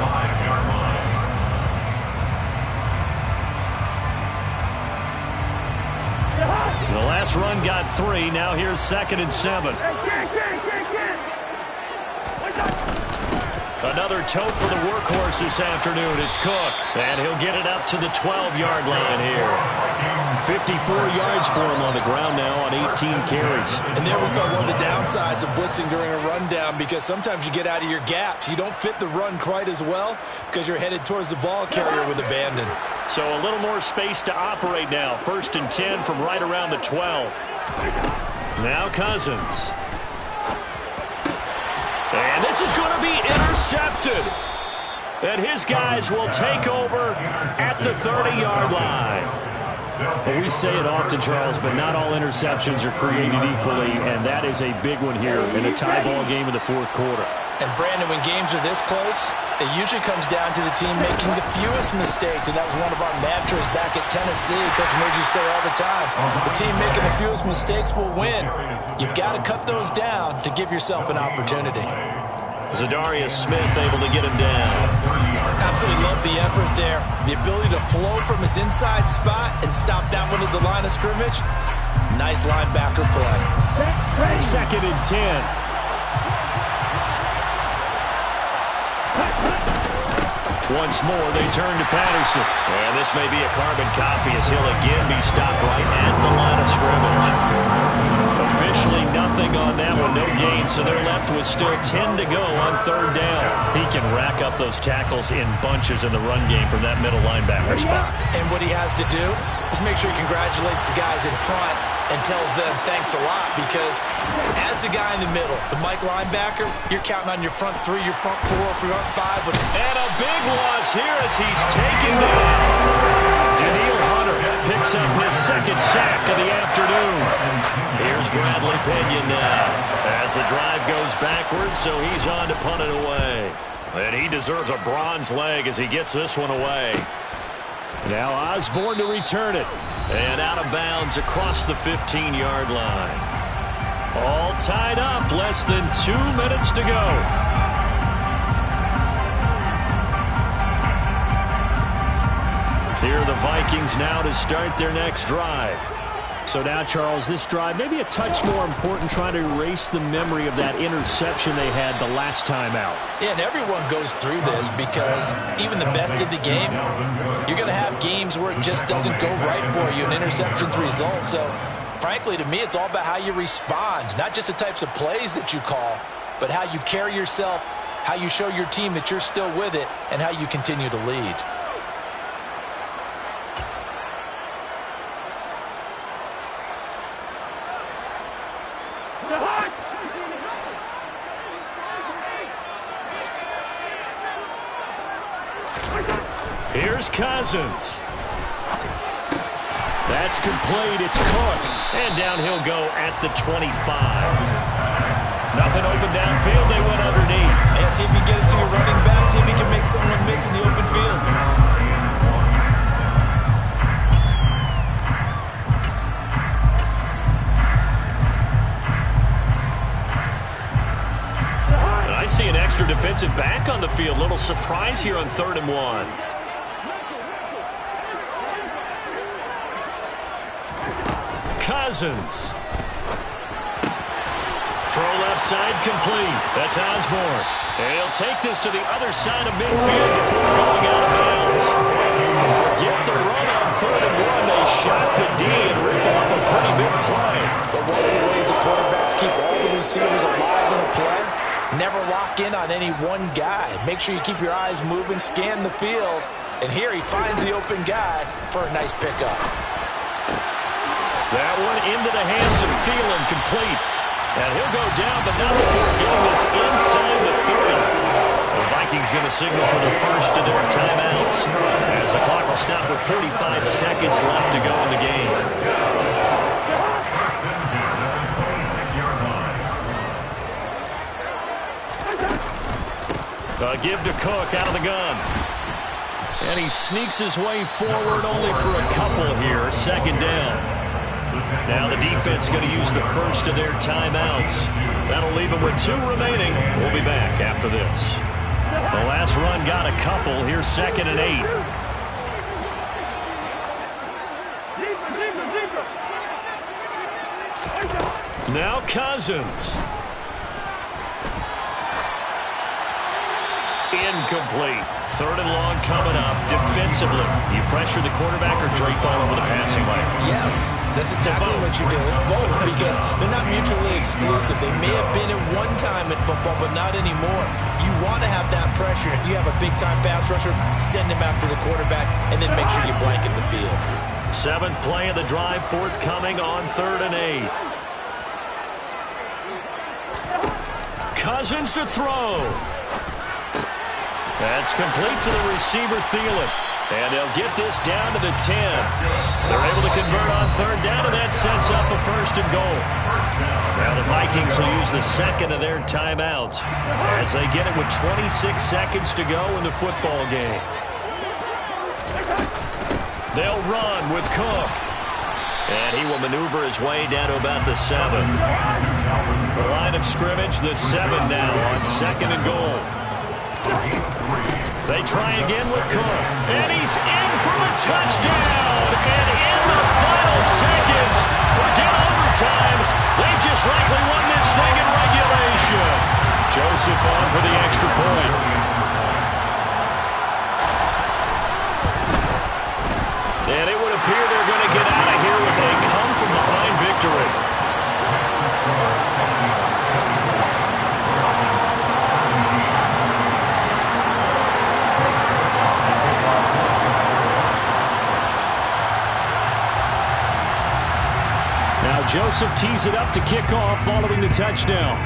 The last run got 3. Now here's 2nd and 7. Another tote for the workhorse this afternoon. It's Cook. And he'll get it up to the 12-yard line here. 54 yards for him on the ground now on 18 carries. And there was one of the downsides of blitzing during a rundown because sometimes you get out of your gaps. You don't fit the run quite as well because you're headed towards the ball carrier with abandon. So a little more space to operate now. 1st and 10 from right around the 12. Now Cousins. And this is going to be intercepted. And his guys will take over at the 30-yard line. Well, we say it often, Charles, but not all interceptions are created equally, and that is a big one here in a tie ball game in the 4th quarter. And Brandon, when games are this close, it usually comes down to the team making the fewest mistakes, and that was one of our mantras back at Tennessee. Coach Murphy say all the time, the team making the fewest mistakes will win. You've got to cut those down to give yourself an opportunity. Zadarius Smith able to get him down. Absolutely love the effort there. The ability to flow from his inside spot and stop that one at the line of scrimmage. Nice linebacker play. 2nd and 10. Once more, they turn to Patterson. And this may be a carbon copy as he'll again be stopped right at the line of scrimmage. Officially nothing on that one, no gain, so they're left with still 10 to go on 3rd down. He can rack up those tackles in bunches in the run game from that middle linebacker spot. And what he has to do is make sure he congratulates the guys in front and tells them thanks a lot because as the guy in the middle, the Mike linebacker, you're counting on your front 3, your front 4, your front 5. And a big loss here as he's taken down. Daniil Hunter picks up his 2nd sack of the afternoon. Here's Bradley Pinion now as the drive goes backwards, so he's on to punt it away. And he deserves a bronze leg as he gets this one away. Now Osborne to return it. And out of bounds across the 15-yard line. All tied up, less than 2 minutes to go. Here are the Vikings now to start their next drive. So now, Charles, this drive may be a touch more important, trying to erase the memory of that interception they had the last time out. Yeah, and everyone goes through this because even the best in the game, you're going to have games where it just doesn't go right for you, and interceptions result. So, frankly, to me, it's all about how you respond, not just the types of plays that you call, but how you carry yourself, how you show your team that you're still with it, and how you continue to lead. Here's Cousins. That's complete. It's Cook. And down he'll go at the 25. Nothing open downfield. They went underneath. Yeah, see if you can get it to your running back. See if you can make someone miss in the open field. I see an extra defensive back on the field. Little surprise here on 3rd and 1. Cousins. Throw left side complete. That's Osborne. And he'll take this to the other side of midfield before going out of bounds. Forget the run on 3rd and 1. They shot the D and ripped off a pretty big play. But one of the ways the quarterbacks keep all the receivers alive in a play, never lock in on any one guy. Make sure you keep your eyes moving, scan the field. And here he finds the open guy for a nice pickup. That one into the hands of Thielen, complete. And he'll go down, but not before getting this inside the 30. The Vikings going to signal for the first of their timeouts, as the clock will stop with 45 seconds left to go in the game. Give to Cook out of the gun. And he sneaks his way forward only for a couple here. 2nd down. Now the defense going to use the first of their timeouts. That'll leave them with 2 remaining. We'll be back after this. The last run got a couple. Here's 2nd and 8. Now Cousins. Incomplete. 3rd and long coming up. Defensively, you pressure the quarterback or drape all over the passing lane? Yes, that's exactly what you do. It's both, because they're not mutually exclusive. They may have been at one time in football, but not anymore. You want to have that pressure. If you have a big-time pass rusher, send him after the quarterback, and then make sure you blanket the field. 7th play of the drive, forthcoming on 3rd and 8. Cousins to throw. That's complete to the receiver, Thielen. And they'll get this down to the 10. They're able to convert on 3rd down, and that sets up a 1st and goal. Now the Vikings will use the 2nd of their timeouts as they get it with 26 seconds to go in the football game. They'll run with Cook. And he will maneuver his way down to about the 7. The line of scrimmage, the 7 now on 2nd and goal. They try again with Cook. And he's in for a touchdown. And in the final seconds, forget overtime. They just likely won this thing in regulation. Joseph on for the extra point. And it would appear they're going to get out of here with a come-from-behind victory. Now Joseph tees it up to kick off following the touchdown.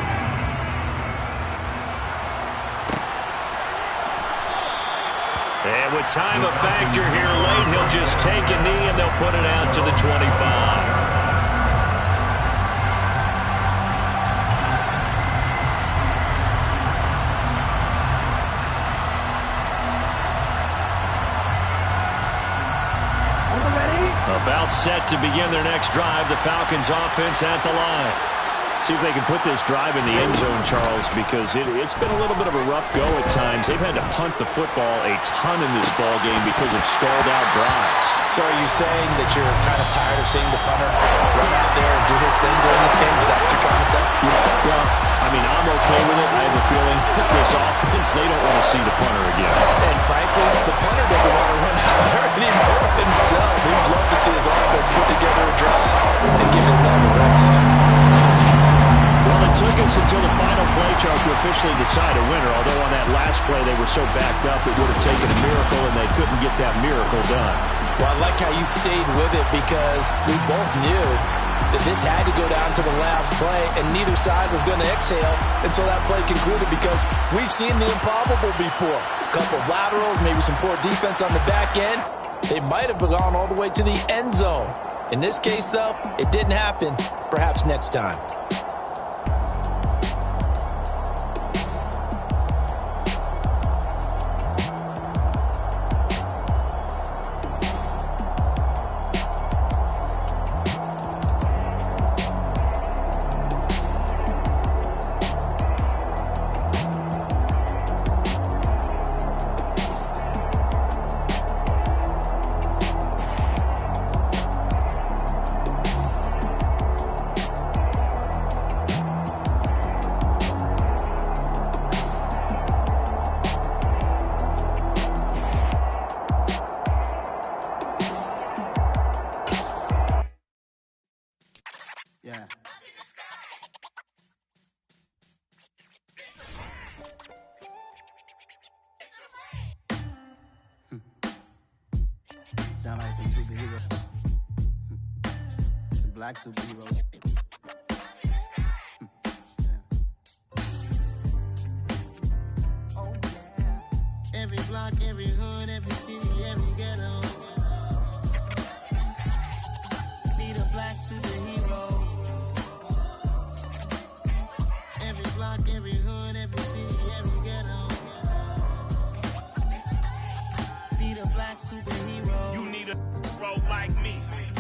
And with time a factor here late, he'll just take a knee and they'll put it out to the 25. About set to begin their next drive. The Falcons offense at the line. See if they can put this drive in the end zone, Charles, because it's been a little bit of a rough go at times. They've had to punt the football a ton in this ball game because of stalled out drives. So are you saying that you're kind of tired of seeing the punter run out there and do his thing during this game? Is that what you're trying to say? Yeah, well, I mean, I'm okay with it. I have a feeling this offense, they don't want to see the punter again. And frankly, the punter doesn't want to run out there anymore himself. He'd love to see his offense put together a drive and give his guys a rest. Well, it took us until the final play, Charles, to officially decide a winner, although on that last play they were so backed up it would have taken a miracle, and they couldn't get that miracle done. Well, I like how you stayed with it because we both knew that this had to go down to the last play, and neither side was going to exhale until that play concluded because we've seen the improbable before. A couple of laterals, maybe some poor defense on the back end. They might have gone all the way to the end zone. In this case, though, it didn't happen. Perhaps next time. Yeah. Sound like some superheroes. Some black superheroes. Oh, yeah. Every block, every hood, every city, every ghetto. Need a black superhero. Every block, every hood, every city, every ghetto. Need a black superhero. You need a hero like me.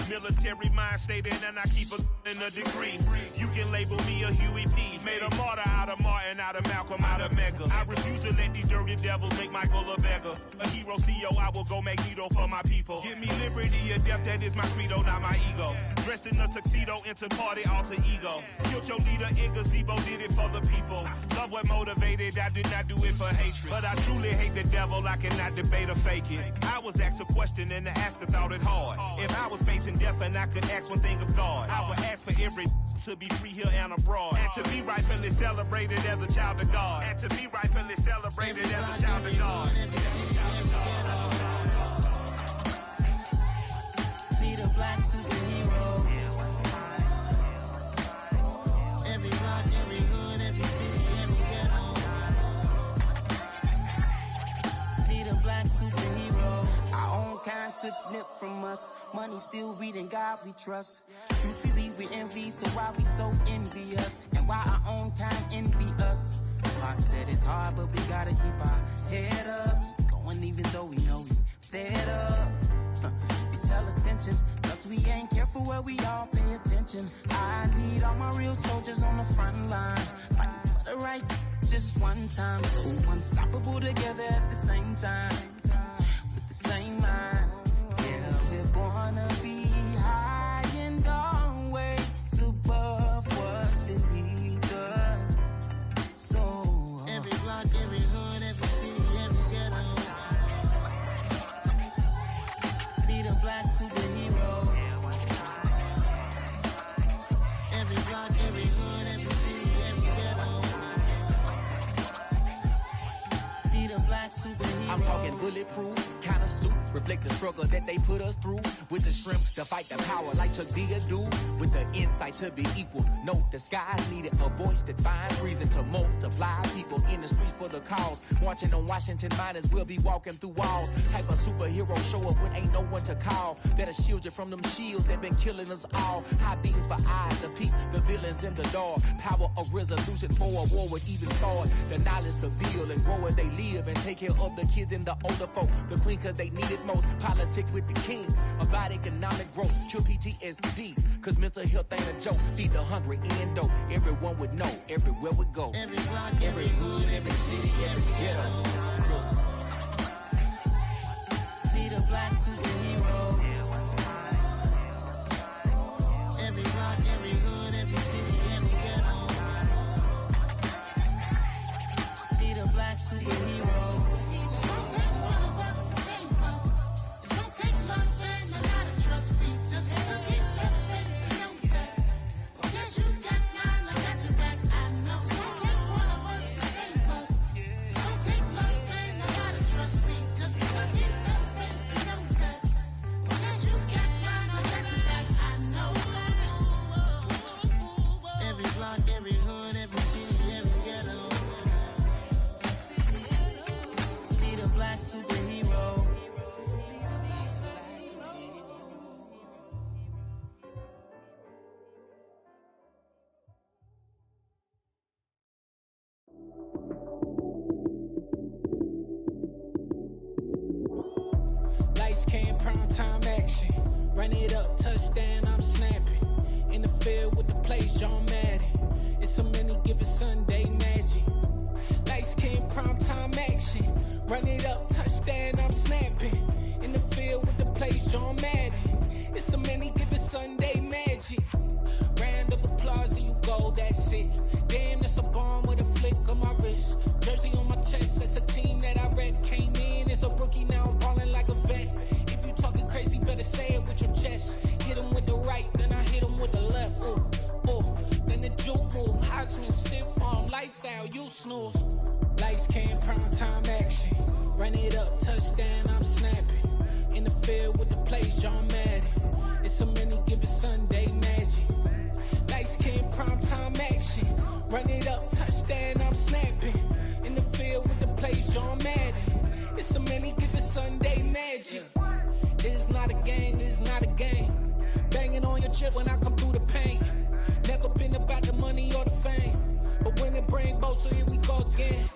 Military mind stated, and I keep in a degree. You can label me a Huey P. Made a martyr out of Martin, out of Malcolm, out of Mega. I refuse to let these dirty devils make Michael a beggar. A hero CEO, I will go Magneto for my people. Give me liberty or death, that is my credo, not my ego. Dressed in a tuxedo, into party, alter ego. Killed your leader in gazebo, did it for the people. Love what motivated, I did not do it for hatred. But I truly hate the devil, I cannot debate or fake it. I was asked a question and the asker thought it hard. If I was facing death and I could ask one thing of God, I would ask for every to be free here and abroad. And to be rightfully celebrated as a child of God. And to be rightfully celebrated as a child of God. Need a black superhero. Every block, every hood, every city, every ghetto. Need a black superhero. Our own kind took nip from us. Money still reading God we trust. Truthfully we envy, so why we so envious? And why our own kind envy us? Pac said it's hard, but we gotta keep our head up. Keep going even though we know we fed up. It's hella tension, cause we ain't careful where we all pay attention. I need all my real soldiers on the front line, fighting for the right just one time. So unstoppable together at the same time, with the same mind. Yeah, we're born to be high and always above what's beneath us. So every block, every hood, every city, every ghetto. Need a black superhero. Every block, every hood, every city, every ghetto. Need a black superhero. I'm talking bulletproof kind of suit, reflect the struggle that they put us through. With the strength to fight the power like Chuck D do. With the insight to be equal. Note the skies needed a voice that finds reason to multiply. People in the streets for the cause. Marching on Washington, might as well be walking through walls. Type of superhero show up when ain't no one to call. That'll shield you from them shields that been killing us all. High beams for eyes to peep the villains in the door. Power of resolution for a war would even start. The knowledge to build and grow where they live and take care of the kids and the older folk. The clean cause they need it most. Politic with the kings. About economic growth. Cure PTSD. Cause mental health ain't a joke. Feed the hungry and dope. Everyone would know. Everywhere we go. Every block, Every hood, every city, every ghetto. need a black superhero. Every block, every hood, every city, every ghetto. Need a black superhero. It's gonna take one of us to save us. It's gonna take love and a lot of trust. We just gotta get that faith and know that. Because you got mine, I got your back. I know. It's gonna take one of us to save us. Run it up, touchdown, I'm snapping. In the field with the plays, John Madden. It's a many given Sunday magic. Round of applause and you go, that's it. Damn, that's a bomb with a flick on my wrist. Jersey on my chest, that's a team that I rep. Came in as a rookie, now I'm ballin' like a vet. If you talking crazy, better say it with your chest. Hit him with the right, then I hit him with the left. Ooh, ooh. Then the juke move, Heisman, stiff arm, lights out, you snooze. Lights came, prime time action. Run it up, touchdown, I'm snapping. In the field with the plays, John Madden. It's a many given Sunday magic. Lights came, prime time action. Run it up, touchdown, I'm snapping. In the field with the plays, John Madden. It's a many given Sunday magic. It's not a game, it's not a game. Banging on your chip when I come through the paint. Never been about the money or the fame. But when it bring both, so here we go again.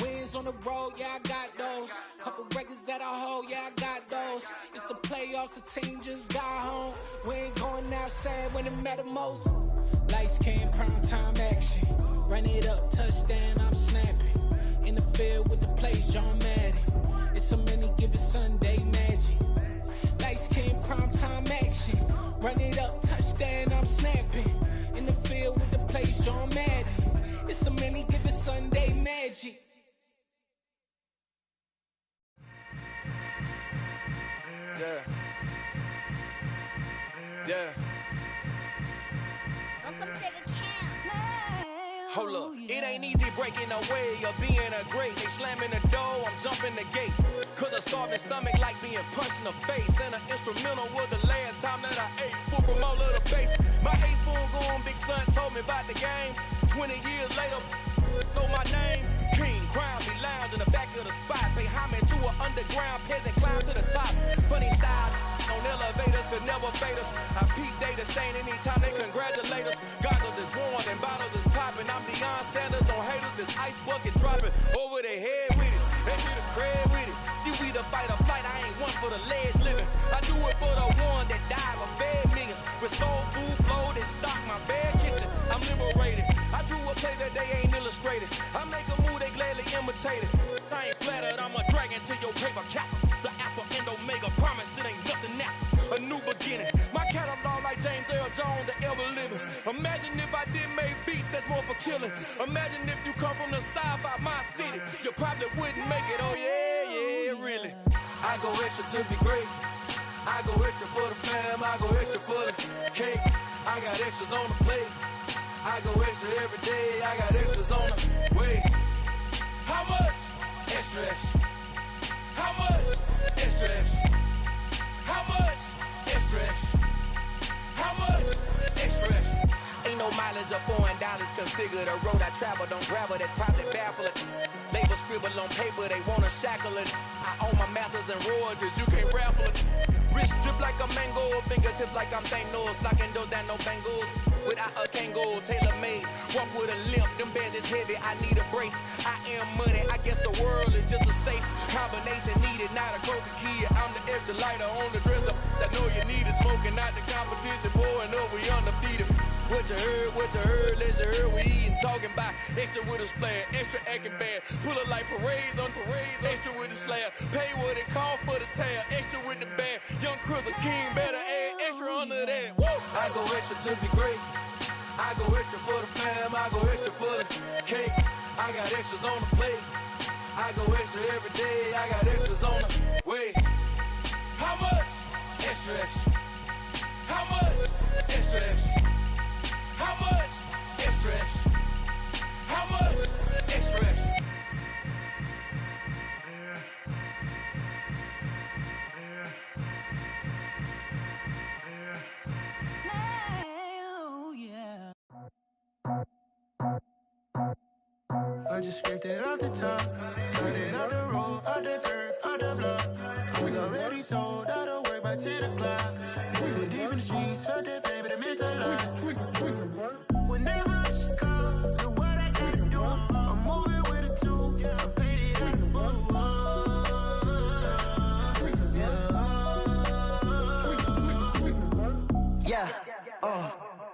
Wins on the road, yeah, I got those. Couple records that I hold, yeah, I got those. It's the playoffs, the team just got home. We ain't going outside when it matter most. Lights came, prime time action. Run it up, touchdown, I'm snapping. In the field with the plays, John Madden. It's a many given Sunday magic. Lights came, prime time action. Run it up, touchdown, I'm snapping. In the field with the plays, John Madden. It's a many given Sunday magic. Yeah. Yeah. Welcome to the camp. Hold up, it ain't easy breaking away or being a great. They slamming the door, I'm jumping the gate. Cause a starving stomach like being punched in the face. And an instrumental was the last time that I ate food from all of the base. My ace boom going, big son told me about the game. 20 years later, know my name. King, crown, be lounge in the back of the spot. Pay homage to an underground peasant, climb to the top. Funny style, on elevators could never fade us. I peak data stain anytime they congratulate us. Goggles is worn and bottles is popping. I'm Deion Sanders on haters, this ice bucket dropping over their head with it. They get a crib with it. You either fight or flight, I ain't one for the legs living. I do it for the one that died or fed millions. With soul food flow that stock my bare kitchen. I'm liberated. I drew a play that they ain't illustrated. I make a move they gladly imitated. I ain't flattered, I'm a dragon to your paper castle. The Alpha and Omega promise it ain't nothing after. A new beginning. My catalog like James Earl Jones, the ever living. Imagine if I did make beats that's more for killing. Imagine if you come from the south out my city. You probably wouldn't make it, oh yeah, yeah, really. I go extra to be great. I go extra for the fam, I go extra for the cake. I got extras on the plate. I go extra every day, I got extras on the way. How much? Extra, extra. How much? Extra, extra. How much? Extra, extra. How much? Extra, extra. Ain't no mileage of $4 configure the road I travel. Don't gravel that probably baffle it. Label scribble on paper, they wanna shackle it. I own my masters and royalties, you can't raffle it. Wrist drip like a mango, fingertips like I'm Thanos. Knocking those down, no bangles. Without a Kango, tailor made. Walk with a limp, them bands is heavy, I need a brace. I am money, I guess the world is just a safe combination needed. Not a coca key, I'm the extra lighter on the dresser. That know you need it, smoking out the competition, pouring up, we undefeated. What you heard, let's hear we eatin', talking about extra with a splash, extra acting bad. Pull it like parades on parades, extra with the slab. Pay what it cost for the tab, extra with the bag. Young Cruiser King better add extra under that. Woo! I go extra to be great. I go extra for the fam, I go extra for the cake. I got extras on the plate. I go extra every day, I got extras on the way. How much? Extra, extra. How much? Extra, extra. How much? Extra, extra. How much? Extra, extra. I just scraped it off the top, cut it off the road, off the curb, off the block. I was already sold, out of work by 10 o'clock. Too deep in the streets, felt that pain, but it meant a lot. Whenever she calls, look what I gotta do. I'm moving with a two, I paid it out the phone. Yeah,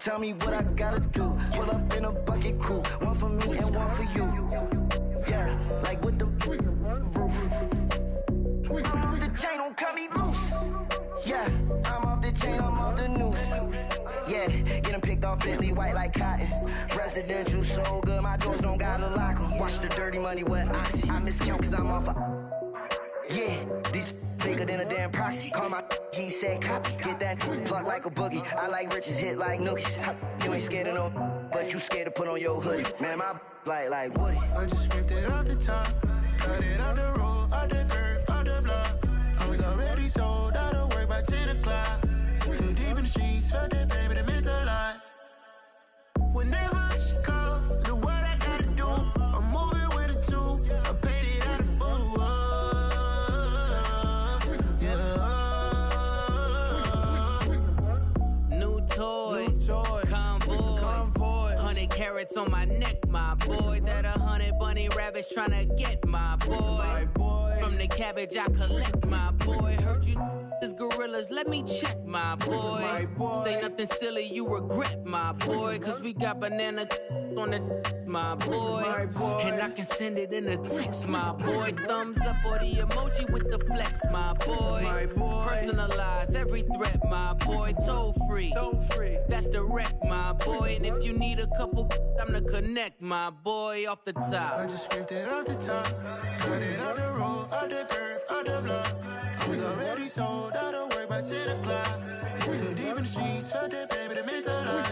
tell me what I gotta do. Pull up in a bucket crew, one for me and one for you. Yeah, like what the I'm off the chain, don't cut me loose. Yeah, I'm off the chain, I'm off the noose. Yeah, get them picked off Bentley, white like cotton. Residential so good, my doors don't gotta lock them. Watch the dirty money with Oxy. I miscount cause I'm off a... Yeah, these bigger than a damn proxy. Call my he said copy. Get that plug like a boogie. I like riches, hit like nookies. You ain't scared of no, but you scared to put on your hoodie. Man, my like Woody. I just ripped it off the top. Cut it off the road, off the curve, off the block. I was already sold out of work by 10 o'clock. Too deep in the streets, felt that baby, that meant a lot. Whenever she calls, do what I gotta do. I'm moving with a two. I paid it out of full. Yeah. New toys, convoys, 100 carats on my neck, my boy. That 100 bunny rabbits tryna get my boy. From the cabbage I collect, my boy. Heard you is gorillas, let me check, my boy. Say nothing silly, you regret, my boy. Cause we got banana on the my boy. And I can send it in a text, my boy. Thumbs up or the emoji with the flex, my boy. Personalize every threat, my boy. Toll free, that's direct, my boy. And if you need a couple, I'm to connect, my boy. Off the top, I just ripped it off the top. Cut it off the road, off the curve, off the block. I was already sold out of work by 10 o'clock. Too deep in the streets, felt that baby, that meant a lot.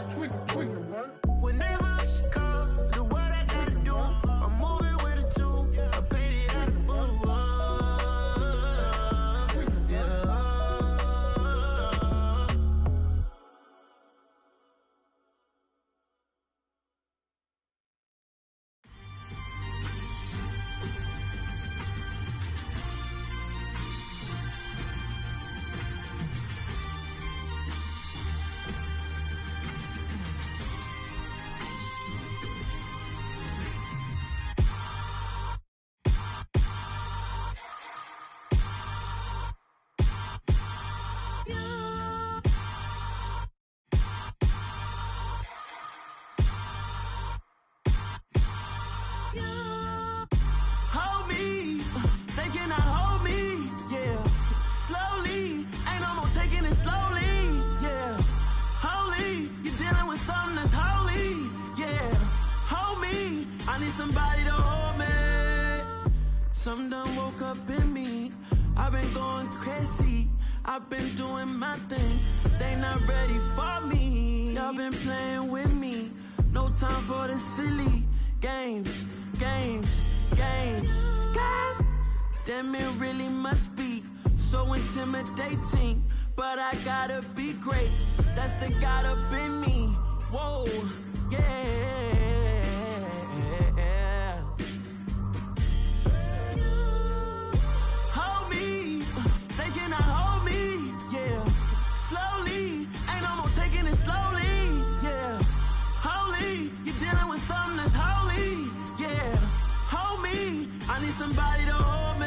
Whenever she calls, do what I gotta do. I'm moving with a two. I paid it out of full. Somebody to hold me. Some done woke up in me. I've been going crazy. I've been doing my thing. They not ready for me. Y'all been playing with me. No time for the silly games. God damn, it really must be so intimidating. But I gotta be great. That's the God up in me. Whoa, yeah. Somebody to hold me.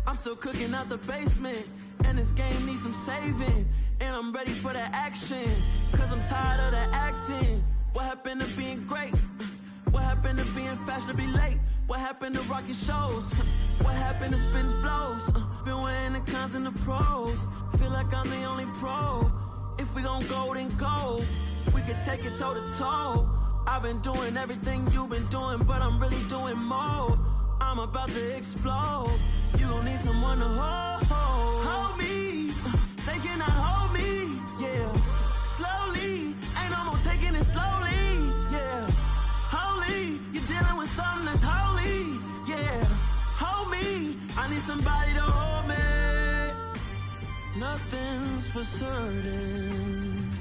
I'm still cooking out the basement, and this game needs some saving. And I'm ready for the action, cause I'm tired of the acting. What happened to being great? What happened to being fashionably late? What happened to rocking shows? What happened to spitting flows? Been weighing the cons and the pros. Feel like I'm the only pro. If we gon' go, then go. We could take it toe to toe. I've been doing everything you've been doing, but I'm really doing more. I'm about to explode. You gon' need someone to hold me. They cannot hold me, yeah. Slowly, ain't no more taking it slowly, yeah. Holy, you're dealing with something that's holy, yeah. Hold me, I need somebody to hold me. Nothing's for certain,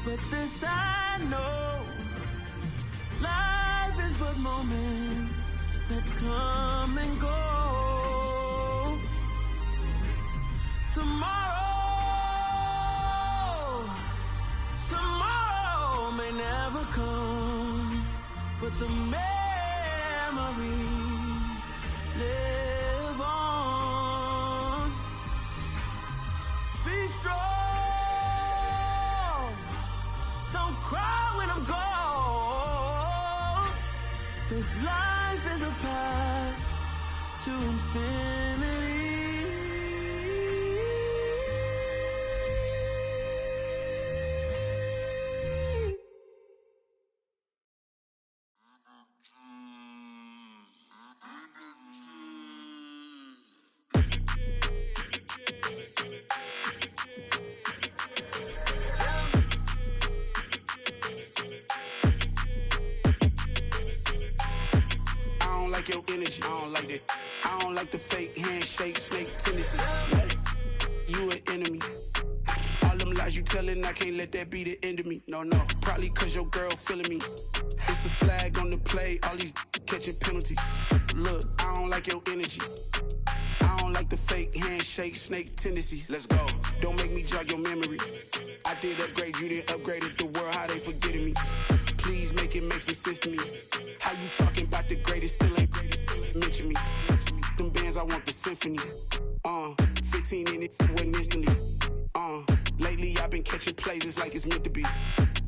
but this I know. Life is but moments that come and go. Tomorrow may never come, but the memories live on. Be strong, don't cry when I'm gone. This life is a path to infinity. Your energy, I don't like that. I don't like the fake handshake, snake tendency. You an enemy. All them lies you telling, I can't let that be the end of me. No, probably cause your girl feeling me. It's a flag on the play, all these catching penalties. Look, I don't like your energy. I don't like the fake handshake, snake tendency. Let's go. Don't make me jog your memory. I did upgrade, you didn't upgrade it. The world, how they forgetting me. Please make it make some sense to me. How you talking about the greatest, still ain't mention me. Them bands, I want the symphony. 15 in it, wasn't instantly. Lately I've been catching plays, it's like it's meant to be.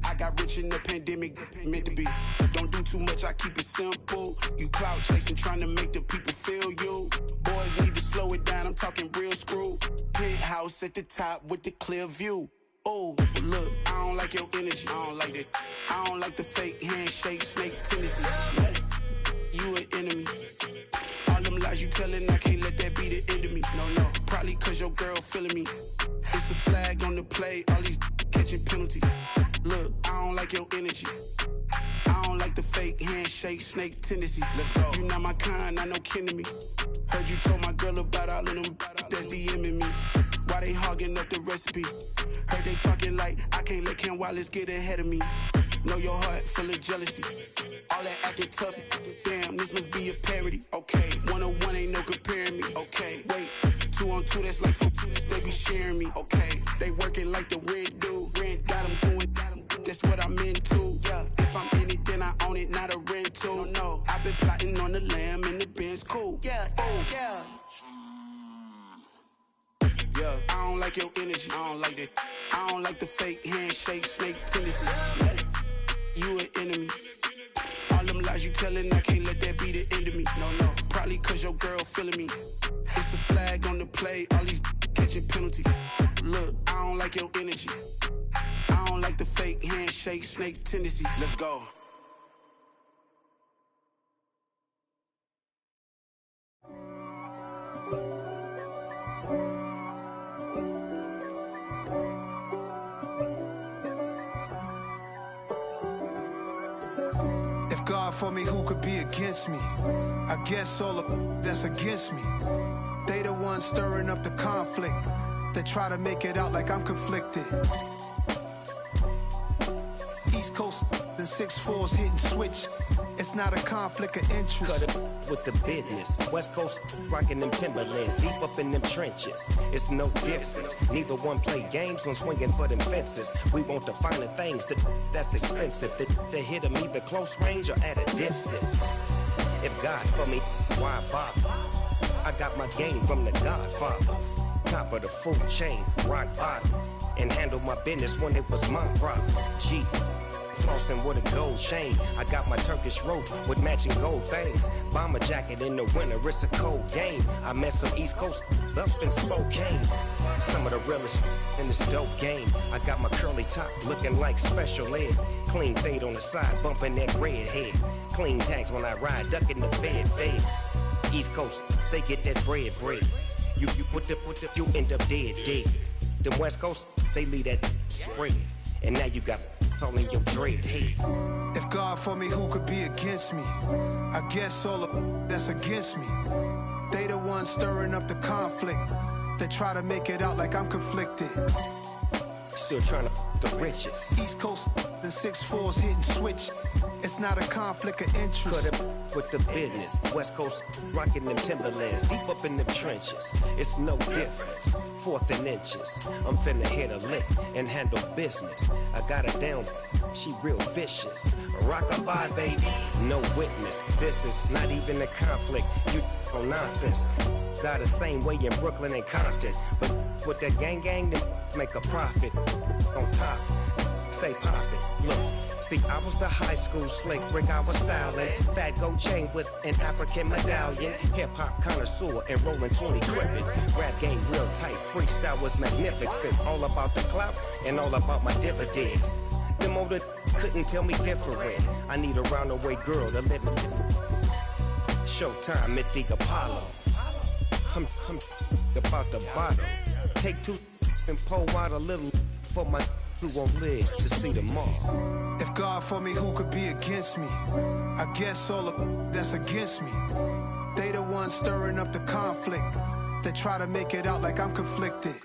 I got rich in the pandemic, meant to be. Don't do too much, I keep it simple. You clout chasing, trying to make the people feel you. Boys need to slow it down, I'm talking real screw. Penthouse at the top with the clear view. Oh, look, I don't like your energy, I don't like that. I don't like the fake handshake, snake tendency. You an enemy. All them lies you telling, I can't let that be the end of me. No, probably cause your girl feeling me. It's a flag on the play, all these catching penalties. Look, I don't like your energy. I don't like the fake handshake, snake tendency. Let's go. You not my kind, I know kin to me. Heard you told my girl about all of them that's DMing me. Why they hogging up the recipe? Heard they talking like I can't let Ken Wallace get ahead of me. Know your heart full of jealousy. All that acting tough, damn, this must be a parody. Okay, 101 ain't no comparing me. Okay, wait, 2 on 2, that's like 4 they be sharing me. Okay, they working like the rent do. Rent got them going, that's what I'm into. Yeah, if I'm in it, then I own it, not a rental. No, I've been plotting on the lamb and the Benz cool. Yeah, oh, yeah. Yeah, I don't like your energy, I don't like that. I don't like the fake handshake, snake tendency. You an enemy. All them lies you telling, I can't let that be the end of me. No, probably cause your girl feeling me. It's a flag on the play, all these catching penalties. Look, I don't like your energy. I don't like the fake handshake, snake tendency. Let's go. God for me, who could be against me? I guess all of that's against me. They the ones stirring up the conflict. They try to make it out like I'm conflicted. East Coast and 6'4's hitting switch. It's not a conflict of interest. Cut it with the business. West Coast rocking them Timberlands, deep up in them trenches. It's no difference. Neither one play games when swinging for them fences. We want the finer things that's expensive. That hit them either close range or at a distance. If God for me, why bother? I got my game from the Godfather. Top of the food chain, rock bottom. And handle my business when it was my problem. G. Flossing with a gold chain. I got my Turkish rope with matching gold things. Bomber jacket in the winter, it's a cold game. I met some East Coast up in Spokane. Some of the realest in this dope game. I got my curly top looking like special ed. Clean fade on the side, bumping that red head. Clean tags when I ride, ducking the feds. East Coast, they get that bread. You put the, you end up dead. Then West Coast, they leave that spread. And now you got calling your dread head. If God for me, who could be against me? I guess all of that's against me. They the ones stirring up the conflict. They try to make it out like I'm conflicted. Still trying to the riches. East Coast and 6'4's hitting switch. It's not a conflict of interest. Cut it with the business. West Coast rocking them Timberlands, deep up in them trenches. It's no difference. 4th and inches. I'm finna hit a lick and handle business. I got her down, she real vicious. Rock-a-bye, baby, no witness. This is not even a conflict. You on nonsense. Got the same way in Brooklyn and Compton. But with that gang, then make a profit. On top, stay poppin'. Look, See, I was the high school slick Rick, I was styling. Fat gold chain with an African medallion. Hip-hop connoisseur and rolling 20 cribbin'. Rap game real tight, freestyle was magnificent. All about the clout and all about my dividends. The motor couldn't tell me different. I need a roundaway girl to let me. Showtime at the Apollo. I'm about the bottle. Take two and pour out a little for my who won't live to see tomorrow. If God for me, who could be against me? I guess all the that's against me. They the ones stirring up the conflict. They try to make it out like I'm conflicted.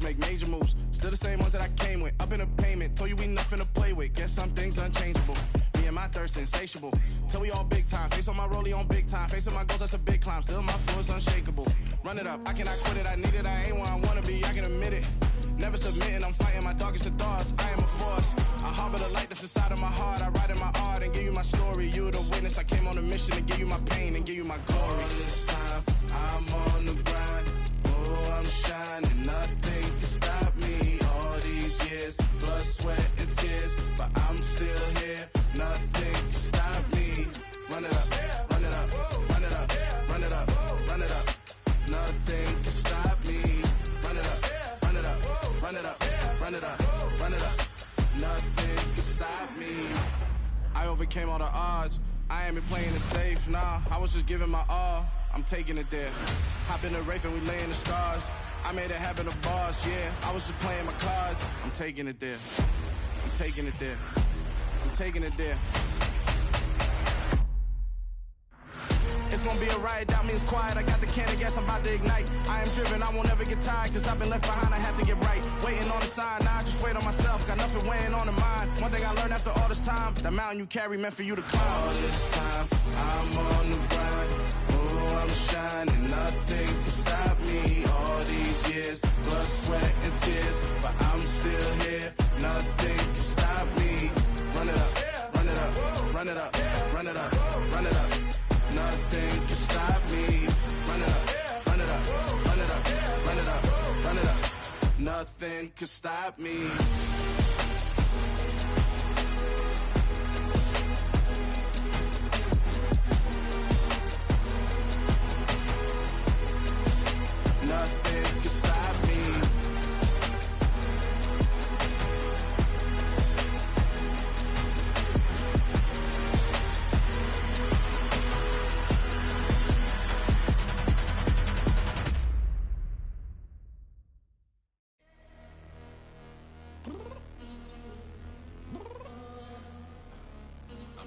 Make major moves, still the same ones that I came with. Up in a payment, told you we nothing to play with. Guess some things unchangeable. Me and my thirst insatiable. Till we all big time. Face on my rollie on big time. Facing my goals, that's a big climb. Still my flow is unshakable. Run it up, I cannot quit it. I need it, I ain't where I wanna be. I can admit it. Never submitting, I'm fighting my darkest of thoughts. I am a force. I harbor the light that's inside of my heart. I write in my art and give you my story. You the witness. I came on a mission to give you my pain and give you my glory. All this time, I'm on the grind. Oh, I'm shining. Nothing can stop me. All these years, blood, sweat, and tears. But I'm still here. Nothing can stop me. Run it up, run it up, run it up, run it up, run it up. Nothing can stop me. Run it up, run it up, run it up, run it up, run it up. Nothing can stop me. I overcame all the odds. I ain't been playing it safe, nah. I was just giving my all. I'm taking it there. Hop in the Wraith and we lay in the stars. I made it happen to bars, yeah. I was just playing my cards. I'm taking it there. I'm taking it there. I'm taking it there. It's gonna be a riot, that means quiet. I got the can of gas, I'm about to ignite. I am driven, I won't ever get tired, cause I've been left behind, I have to get right. Waiting on the sign, now I just wait on myself. Got nothing weighing on the mind. One thing I learned after all this time, that mountain you carry meant for you to climb. All this time, I'm on the grind. Oh, I'm shining, nothing can stop me. All these years, blood, sweat, and tears. But I'm still here, nothing can stop me. Run it up, run it up, run it up, run it up, run it up. Nothing can stop me. Run it up, run it up, run it up, run it up, run it up. Nothing can stop me. Nothing can stop me.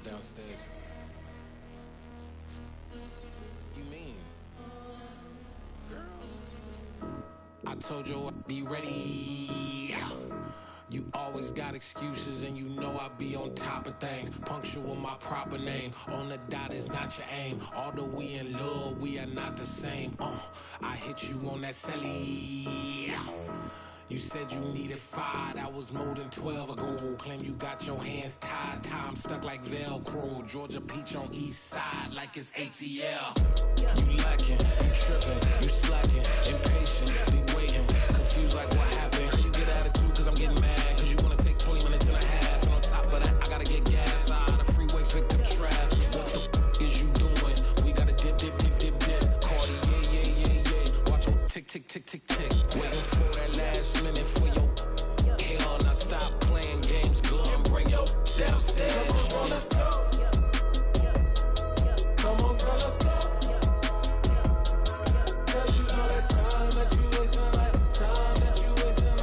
Downstairs. You mean? Girl, I told you I'd be ready. You always got excuses and you know I be on top of things. Punctual my proper name. On the dot is not your aim. Although we in love, we are not the same. I hit you on that celly. You said you needed 5, that was more than 12 ago. Claim you got your hands tied, time stuck like Velcro. Georgia peach on east side like it's ATL. You lacking, you tripping, you slacking, impatient, be waiting, confused like what happened. How you get attitude cause I'm getting mad, cause you wanna take 20 minutes and a half. And on top of that, I gotta get gas out of the freeway, pick up traffic. What the is you doing? We gotta dip, dip, dip, dip, dip. Cardi, yeah. Watch your tick, tick, tick, tick, tick. Waiting for that last minute for your hell. Now stop playing games, go and bring your downstairs. Come on, let's go. Come on, girl, let's go. Cause you know that time that you wasting, like time that you wasting.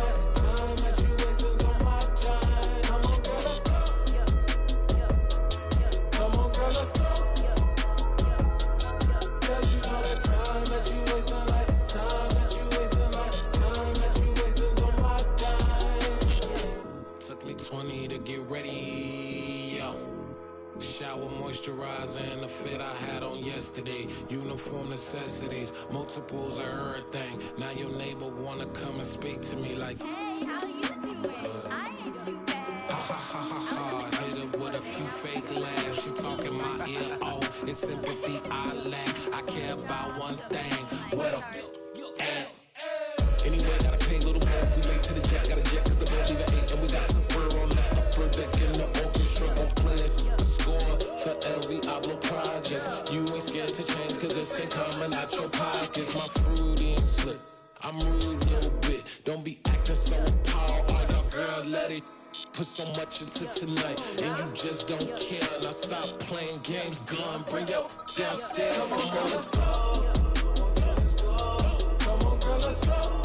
shower, moisturizer, and the fit I had on yesterday. Uniform necessities, multiples of everything. Now your neighbor wanna come and speak to me like, hey, how you doing? I ain't too bad. Ha ha ha ha ha. Hit her with a few fake laughs. She talking my ear off. It's sympathy I lack. I care about one thing. What up? Anyway, gotta pay a little more if we late to the jet. Gotta jet cause the road leave at 8. And we got some fur on the upper deck in the orchestra. Gon' play a score for every Ablo project. You ain't scared to change cause this ain't coming out your pockets. My fruity and slick. I'm rude a little bit. Don't be acting so appalled. All y'all girl, let it put so much into tonight. And you just don't care. Now stop playing games, gun. Bring your downstairs. Come on, girl, let's go. Come on, girl, let's go.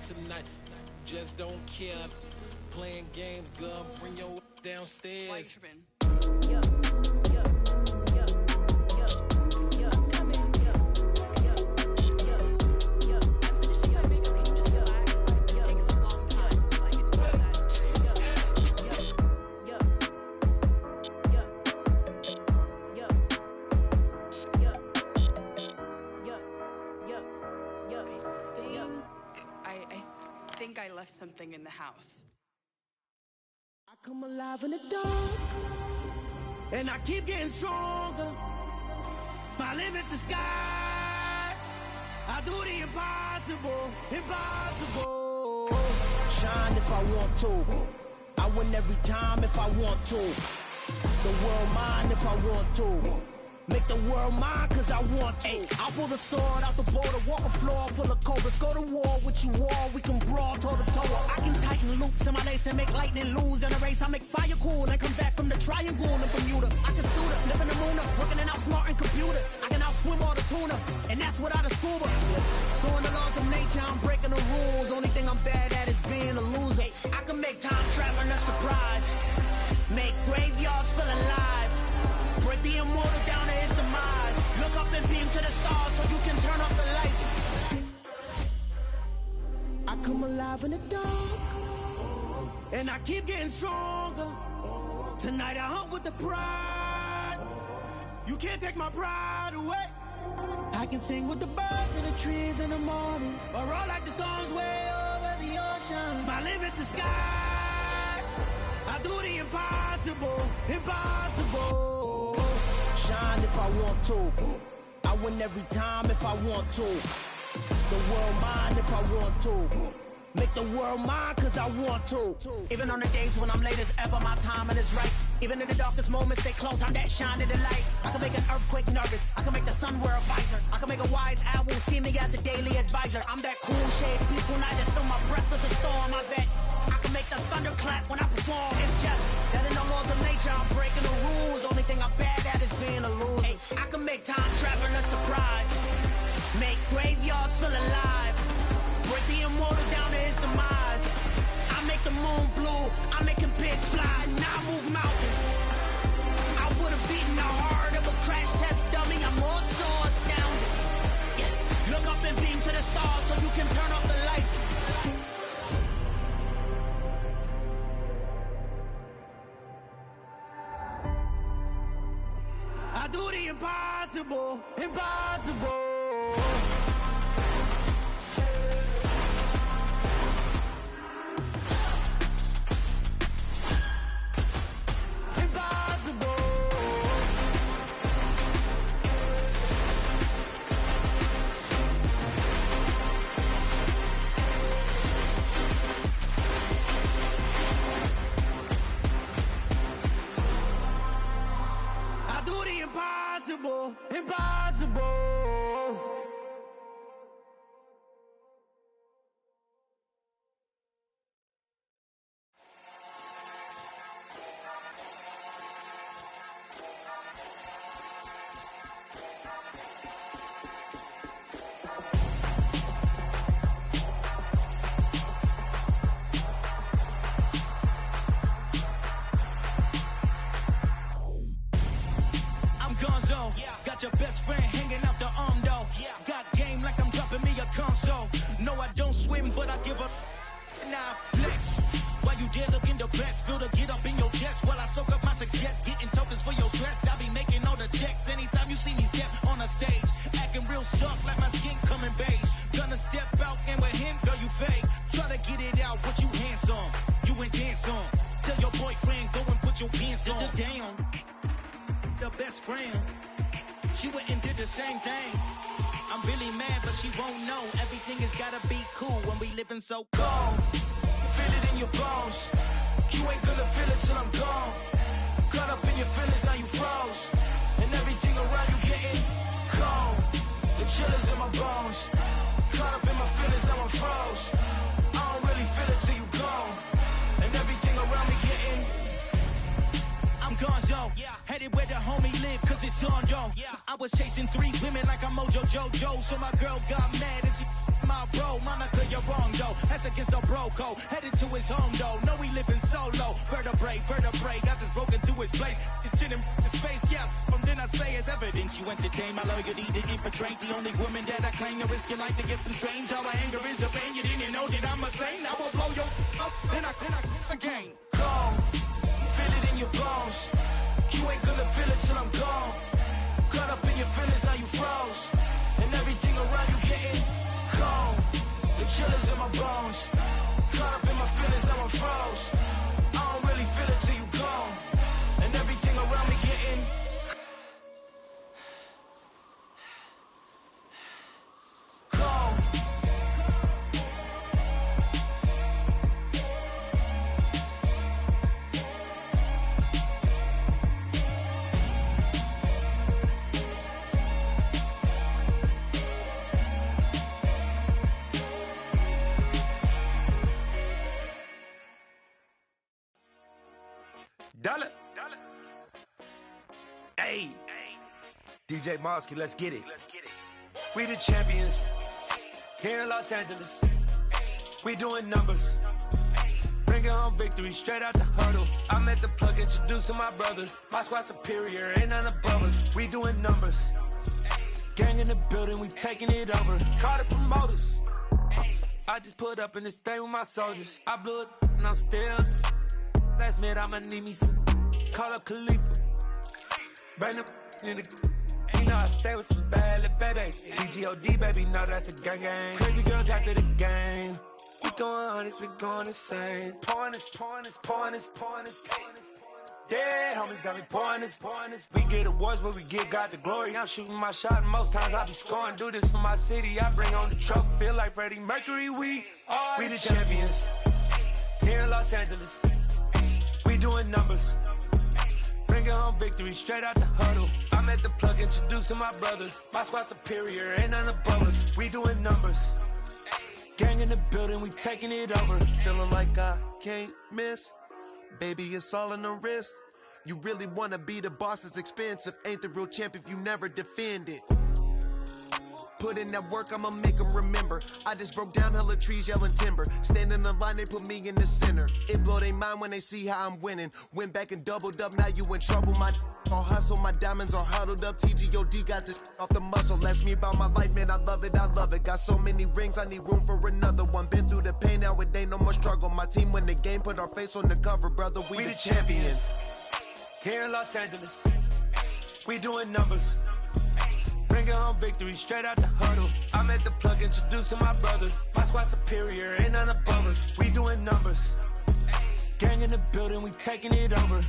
Tonight, just don't care. Playing games, girl, bring your downstairs. I left something in the house. I come alive in the dark, and I keep getting stronger. My limit's the sky. I do the impossible, impossible. Shine if I want to. I win every time if I want to. The world mine if I want to. Make the world mine cause I want to. I'll pull the sword out the border, walk a floor full of cobras. Go to war with you all, we can brawl toe to toe. I can tighten loops in my lace and make lightning lose in a race. I make fire cool and come back from the triangle in Bermuda. I can suit up, live in the moon up, working and outsmarting computers. I can outswim all the tuna, and that's without a scuba. So in the laws of nature, I'm breaking the rules. Only thing I'm bad at is being a loser. I can make time traveling a surprise, make graveyards feel alive. Break the immortal down to his demise. Look up and beam to the stars so you can turn off the lights. I come alive in the dark, and I keep getting stronger. Tonight I hunt with the pride. You can't take my pride away. I can sing with the birds and the trees in the morning, or roll like the storms way over the ocean. My limit's the sky. I do the impossible, impossible. Shine if I want to. I win every time if I want to. The world mine if I want to. Make the world mine cause I want to. Even on the days when I'm late as ever, my timing is right. Even in the darkest moments, they close, I'm that shining the light. I can make an earthquake nervous. I can make the sun wear a visor. I can make a wise owl see me as a daily advisor. I'm that cool shade, peaceful night, and still my breath is a storm. I bet I can make the thunder clap when I perform. It's just that in the laws of nature, I'm breaking the rules. Only thing I'm bad at is being a loser. Hey, I can make time traveling a surprise, make graveyards feel alive. Break the immortal down to his demise. I make the moon blue, I'm making pigs fly. Now I move mountains. I would've beaten the heart of a crash test dummy. I'm also astounded. Yeah. Look up and beam to the stars so you can turn off the lights. I do the impossible, impossible. Impossible, impossible. gonzo. Got your best friend hanging out the arm though. Got game like I'm dropping me a console. No, I don't swim, but I give a nah flex. While you there looking depressed, feel the get up in your chest while I soak up my success, getting tokens for your stress. I be making all the checks anytime you see me step on a stage, acting real suck like my skin coming beige. Gonna step out and with him, girl, you fake. Try to get it out, but you handsome. You ain't dance on. Tell your boyfriend go and put your pants on. Down, the best friend. She went and did the same thing. I'm really mad, but she won't know. Everything has gotta be cool when we living so cold. Feel it in your bones. You ain't gonna feel it till I'm gone. Caught up in your feelings, now you froze. And everything around you getting cold. The chillers in my bones. Caught up in my feelings, now I'm froze. I don't really feel it till you gone. And everything around me getting I'm gonzo, headed where the homie live, cause it's on, yo. I was chasing 3 women like I'm Mojo Jojo, so my girl got mad and she my bro. Monica, you're wrong, though. That's against a bro code. Headed to his home, though. No, we living solo. Vertebrae, got this broken to his place. It's shit in his face, yeah. From then I say it's evidence you entertain my loyalty to infiltrate. The only woman that I claim to risk your life to get some strange. All my anger is a pain. You didn't know that I'm a saint. I will blow your up, then I again. Cold. Feel it in your bones. You ain't gonna feel it till I'm gone. Caught up in your feelings, now you froze. And everything around you getting cold. The chillers in my bones. Caught up in my feelings, now I'm froze. I don't really feel it till you gone. And everything around me getting cold. Dollar. Hey. DJ Mosky, let's get it. We the champions. Here in Los Angeles. We doing numbers. Bringing home victory straight out the huddle. I met the plug, introduced to my brother. My squad superior, ain't none above us. We doing numbers. Gang in the building, we taking it over. Call the promoters. I just put up in this thing with my soldiers. I blew it and I'm still. Last minute, I'ma need me some. Call up Khalifa. Bring them in the. You know I stay with some bad little baby. TGOD, baby, know that's a gang gang. Crazy girls after the game. We throwing hundreds, we going insane. Pouring this. Dead homies got me pouring this. We get awards, but we give God the glory. I'm shooting my shot, and most times I be scoring. Do this for my city, I bring on the trophy. Feel like Freddie Mercury, we the champions. Here in Los Angeles. We doing numbers. Bringing home victory straight out the huddle. I met the plug, introduced to my brother. My squad superior, ain't none above us. We doing numbers. Gang in the building, we taking it over. Feeling like I can't miss. Baby, it's all in the wrist. You really wanna be the boss, it's expensive. Ain't the real champ if you never defend it. Put in that work, I'ma make them remember. I just broke down hella trees, yelling timber. Standing in the line, they put me in the center. It blow their mind when they see how I'm winning. Went back and doubled up, now you in trouble. My all hustle, my diamonds are huddled up. TGOD got this off the muscle. Ask me about my life, man, I love it. Got so many rings, I need room for another one. Been through the pain, now it ain't no more struggle. My team win the game, put our face on the cover, brother. We the champions. Here in Los Angeles. We doing numbers. Bringing home victory straight out the huddle. I met the plug, introduced to my brother. My squad superior, ain't none above us. We doing numbers. Gang in the building, we taking it over.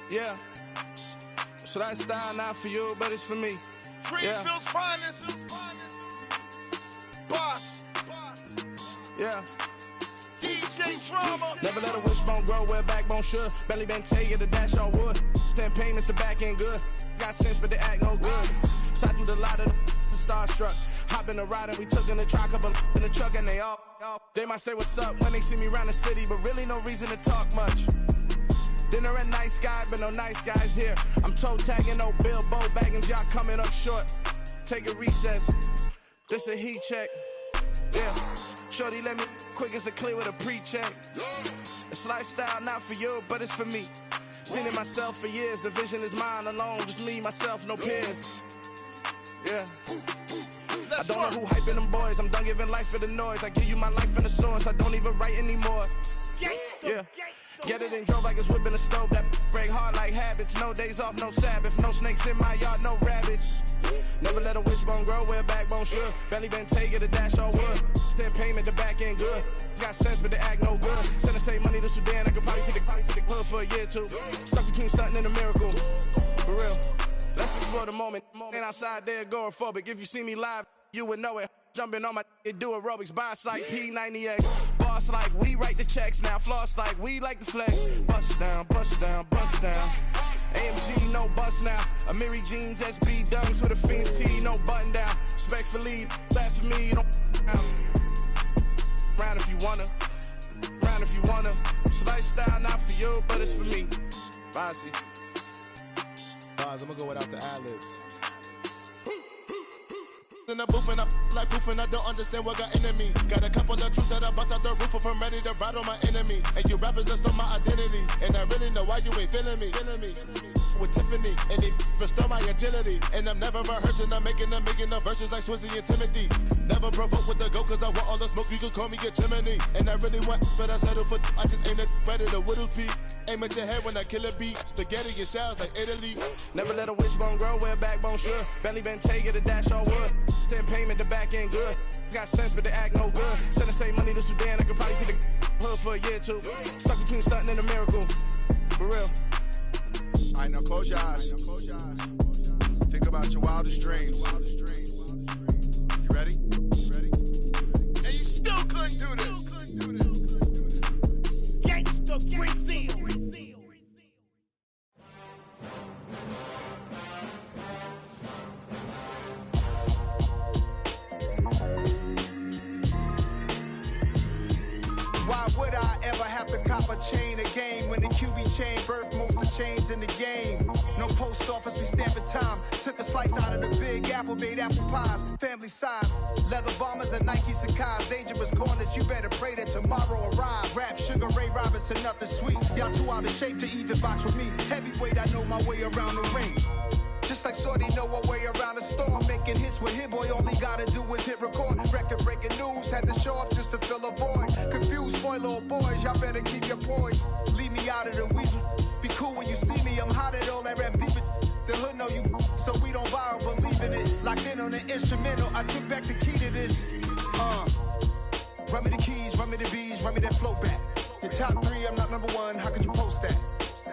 Yeah. So that style not for you, but it's for me. Greenfield's finest. Boss. Yeah. DJ DJ Drama. Never let a wishbone grow where a backbone should. Belly been taking the dash all wood. 10 payments, the back end good. Got sense, but they act no good. Shot through the lot of the starstruck. Hop in the ride and we took in the truck, couple in the truck and they all. They might say what's up when they see me around the city, but really no reason to talk much. Dinner at Nice Guy, but no nice guys here. I'm toe tagging, no Bilbo bagging, jock coming up short. Take a recess. This a heat check. Yeah. Shorty let me quick as a clear with a pre-check. It's lifestyle, not for you, but it's for me. Seen it myself for years. The vision is mine alone. Just me, myself, no peers. Yeah. I don't know who hyping them boys. I'm done giving life for the noise. I give you my life in the source. I don't even write anymore. Yeah. Get it and drove like it's whipping a stove. That break hard like habits. No days off, no Sabbath. No snakes in my yard, no rabbits. Never let a wishbone grow where a backbone should. Belly been taking the dash all wood. 10 payment, the back end good. Got sense, but they act no good. Send the same money to Sudan. I could probably take the hood for a year or two. Stuck between stunting and a miracle. For real. Let's explore the moment. Ain't outside there agoraphobic. If you see me live, you would know it. Jumping on my do aerobics, boss like P90X. Boss like we write the checks now. Floss like we like the flex. Bust down, bust down, bust down. AMG, no bust now. Amiri jeans, SB dunks with a Fiends T, no button down. Respectfully, that's for me, you don't round if you wanna. Round if you wanna. It's lifestyle, not for you, but it's for me. Bossy. I'm gonna go without the ad-libs. In the booth and I like proof and I don't understand what got into me. Got a couple of truths that I bust out the roof if I'm ready to ride on my enemy. And you rappers just stole my identity. And I really know why you ain't feeling me. With Tiffany, and they restore my agility. And I'm never rehearsing, I'm making a million of verses like Swizzy and Timothy. Never provoke with the go, cause I want all the smoke, you can call me a chimney. And I really want, but I settle for, I just aim it better the widow's peak. Aim at your head when I kill a beat. Spaghetti and shells like Italy. Never let a wishbone grow where a backbone should. Belly been taking the dash all wood. 10 payment, the back end good. Got sense, but they act no good. Send the same money to Sudan, I could probably take the hood for a year or two. Stuck between stunting and a miracle. For real. All right, now close your eyes. Think about your wildest dreams. You ready? And you still couldn't do this. Gangsta Brazil. Why would I ever have to cop a chain again when the QB chain birthed most of chains in the game? No post office, we stamping time. Took a slice out of the big apple, made apple pies, family size. Leather bombers and Nike Sacai's. Dangerous corners, you better pray that tomorrow arrives. Rap, Sugar Ray Robinson, nothing sweet. Y'all too out of shape to even box with me. Heavyweight, I know my way around the ring. Just like Shorty know her way around the storm. Making hits with Hit Boy, all he gotta do is hit record. Record-breaking news, had to show up just to fill a void. Confused, spoiled little boys, y'all better keep your poise. Leave me out of the weasel. Be cool when you see me, I'm hot at all that rap deep. The hood know you, so we don't borrow, believe in it. Locked in on the instrumental, I took back the key to this. Run me the keys, run me the bees, run me that flow back. Your top 3, I'm not number 1, how could you post that?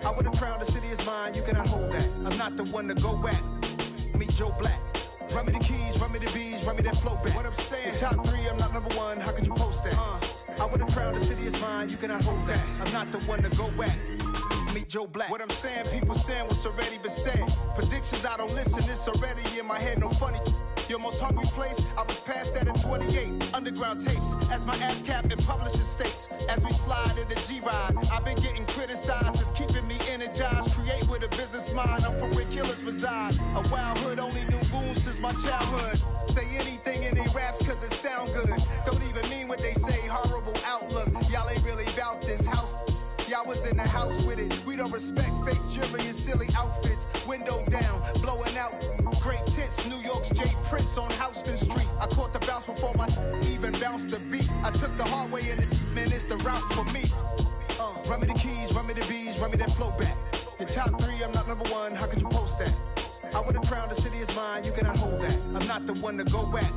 I would have crowned the city is mine, you cannot hold that. I'm not the one to go back. Meet Joe Black. Run me the keys, run me the bees, run me that flow back. What I'm saying, your top 3, I'm not number 1, how could you post that? I would have crowned the city is mine, you cannot hold that. I'm not the one to go back. Meet Joe Black. What I'm saying, people saying what's already been said. Predictions, I don't listen, it's already in my head, no funny. Your most hungry place, I was past that at 28. Underground tapes, as my ass cap in publishing states. As we slide in the G-Ride, I've been getting criticized, it's keeping me energized. Create with a business mind, I'm from where killers reside. A wild hood, only knew goons since my childhood. Say anything in they raps cause it sound good. Don't even mean what they say, horrible outlook. Y'all ain't really about this house. Y'all was in the house with it. We don't respect fake jewelry and silly outfits. Window down, blowing out great tits. New York's J. Prince on Houston Street. I caught the bounce before my even bounced the beat. I took the hard way in it, man, it's the route for me. Run me the keys, run me the bees, run me that flow back. Your top 3, I'm not number 1, how could you post that? I would have crowned the city is mine, you cannot hold that. I'm not the one to go back.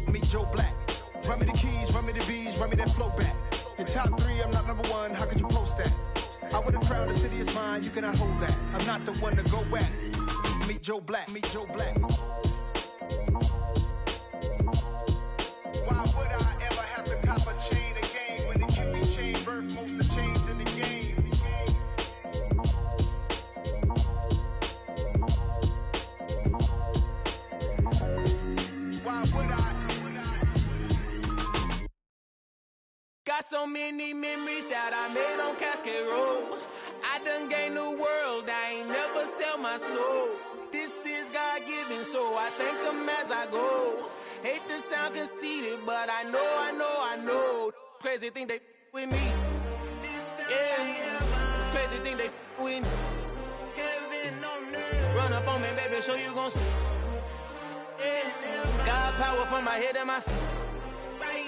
Meet Joe Black. Run me the keys, run me the bees, run me that flow back. Your top 3, I'm not number 1, how could you post that? I would have crowned the city is mine, you cannot hold that. I'm not the one to go back. Meet Joe Black, meet Joe Black. Why would I ever have to cop a chain again when the QB chain Got so many memories that I made on Cascade Road. I done gained the world, I ain't never sell my soul. This is God-given, so I thank him as I go. Hate to sound conceited, but I know. Crazy thing they with me. Yeah, crazy thing they with me. Run up on me, baby, so you gon' see. Yeah, God power from my head and my feet.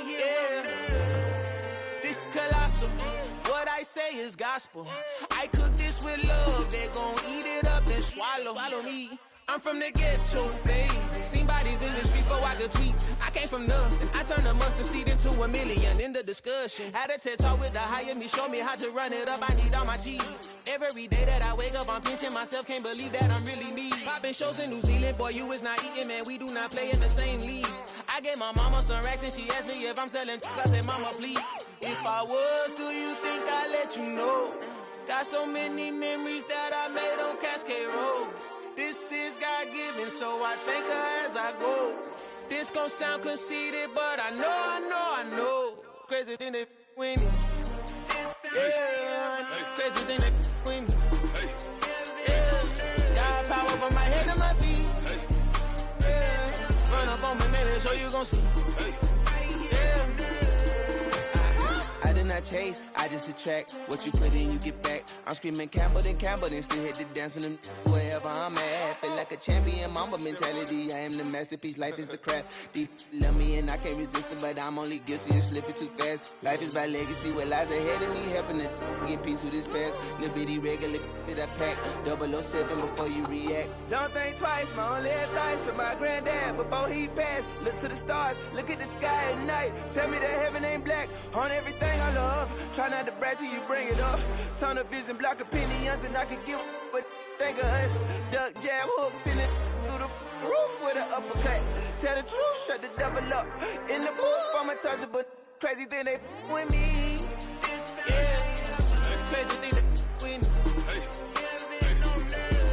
Yeah, this colossal. What I say is gospel. I cook this with love. They gon' eat it up and swallow me. I'm from the ghetto, babe. Seen bodies in the street before I could tweet. I came from nothing. I turned a mustard seed into $1 million in the discussion. Had a TED talk with the higher me, show me how to run it up. I need all my cheese. Every day that I wake up, I'm pinching myself. Can't believe that I'm really me. Popping shows in New Zealand, boy, you is not eating, man. We do not play in the same league. I gave my mama some racks and she asked me if I'm selling. I said, mama, please. If I was, do you think I'd let you know? Got so many memories that I made on Cascade Road. This is God-given, so I thank her as I go. This gon' sound conceited, but I know. Crazy thing they with me. Yeah, crazy thing they with me. Yeah, got power from my head to my feet. Yeah, run up on me, maybe, so you gon' see. I did not chase, I just attract. What you put in, you get back. I'm screaming Campbell, then still hit the dance and them wherever I'm at. Feel like a champion, mamba mentality. I am the masterpiece, life is the crap. These love me and I can't resist it, but I'm only guilty of slipping too fast. Life is by legacy, what lies ahead of me, helping to get peace with this past. Little bitty regular that I pack, 007 before you react. Don't think twice, my only advice for my granddad before he passed. Look to the stars, look at the sky at night. Tell me that heaven ain't black on everything I love. Try not to brag till you bring it up. Tunnel vision, block opinions, and I could give but think of us. Duck jab hooks in it through the roof with an uppercut. Tell the truth, shut the devil up. In the booth, I'm untouchable. Crazy thing they with me. Yeah, crazy thing they with me.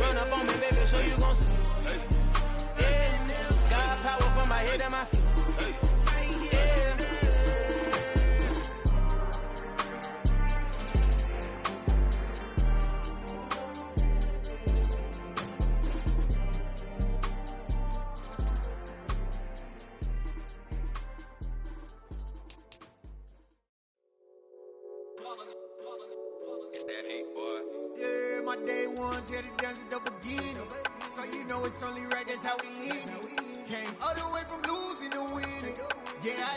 Run up on me, baby, so you gon' see. Yeah, got power from my head and my feet. It's that hate, boy. Yeah, my day ones here to dance at the beginning. So you know it's only right, that's how we end.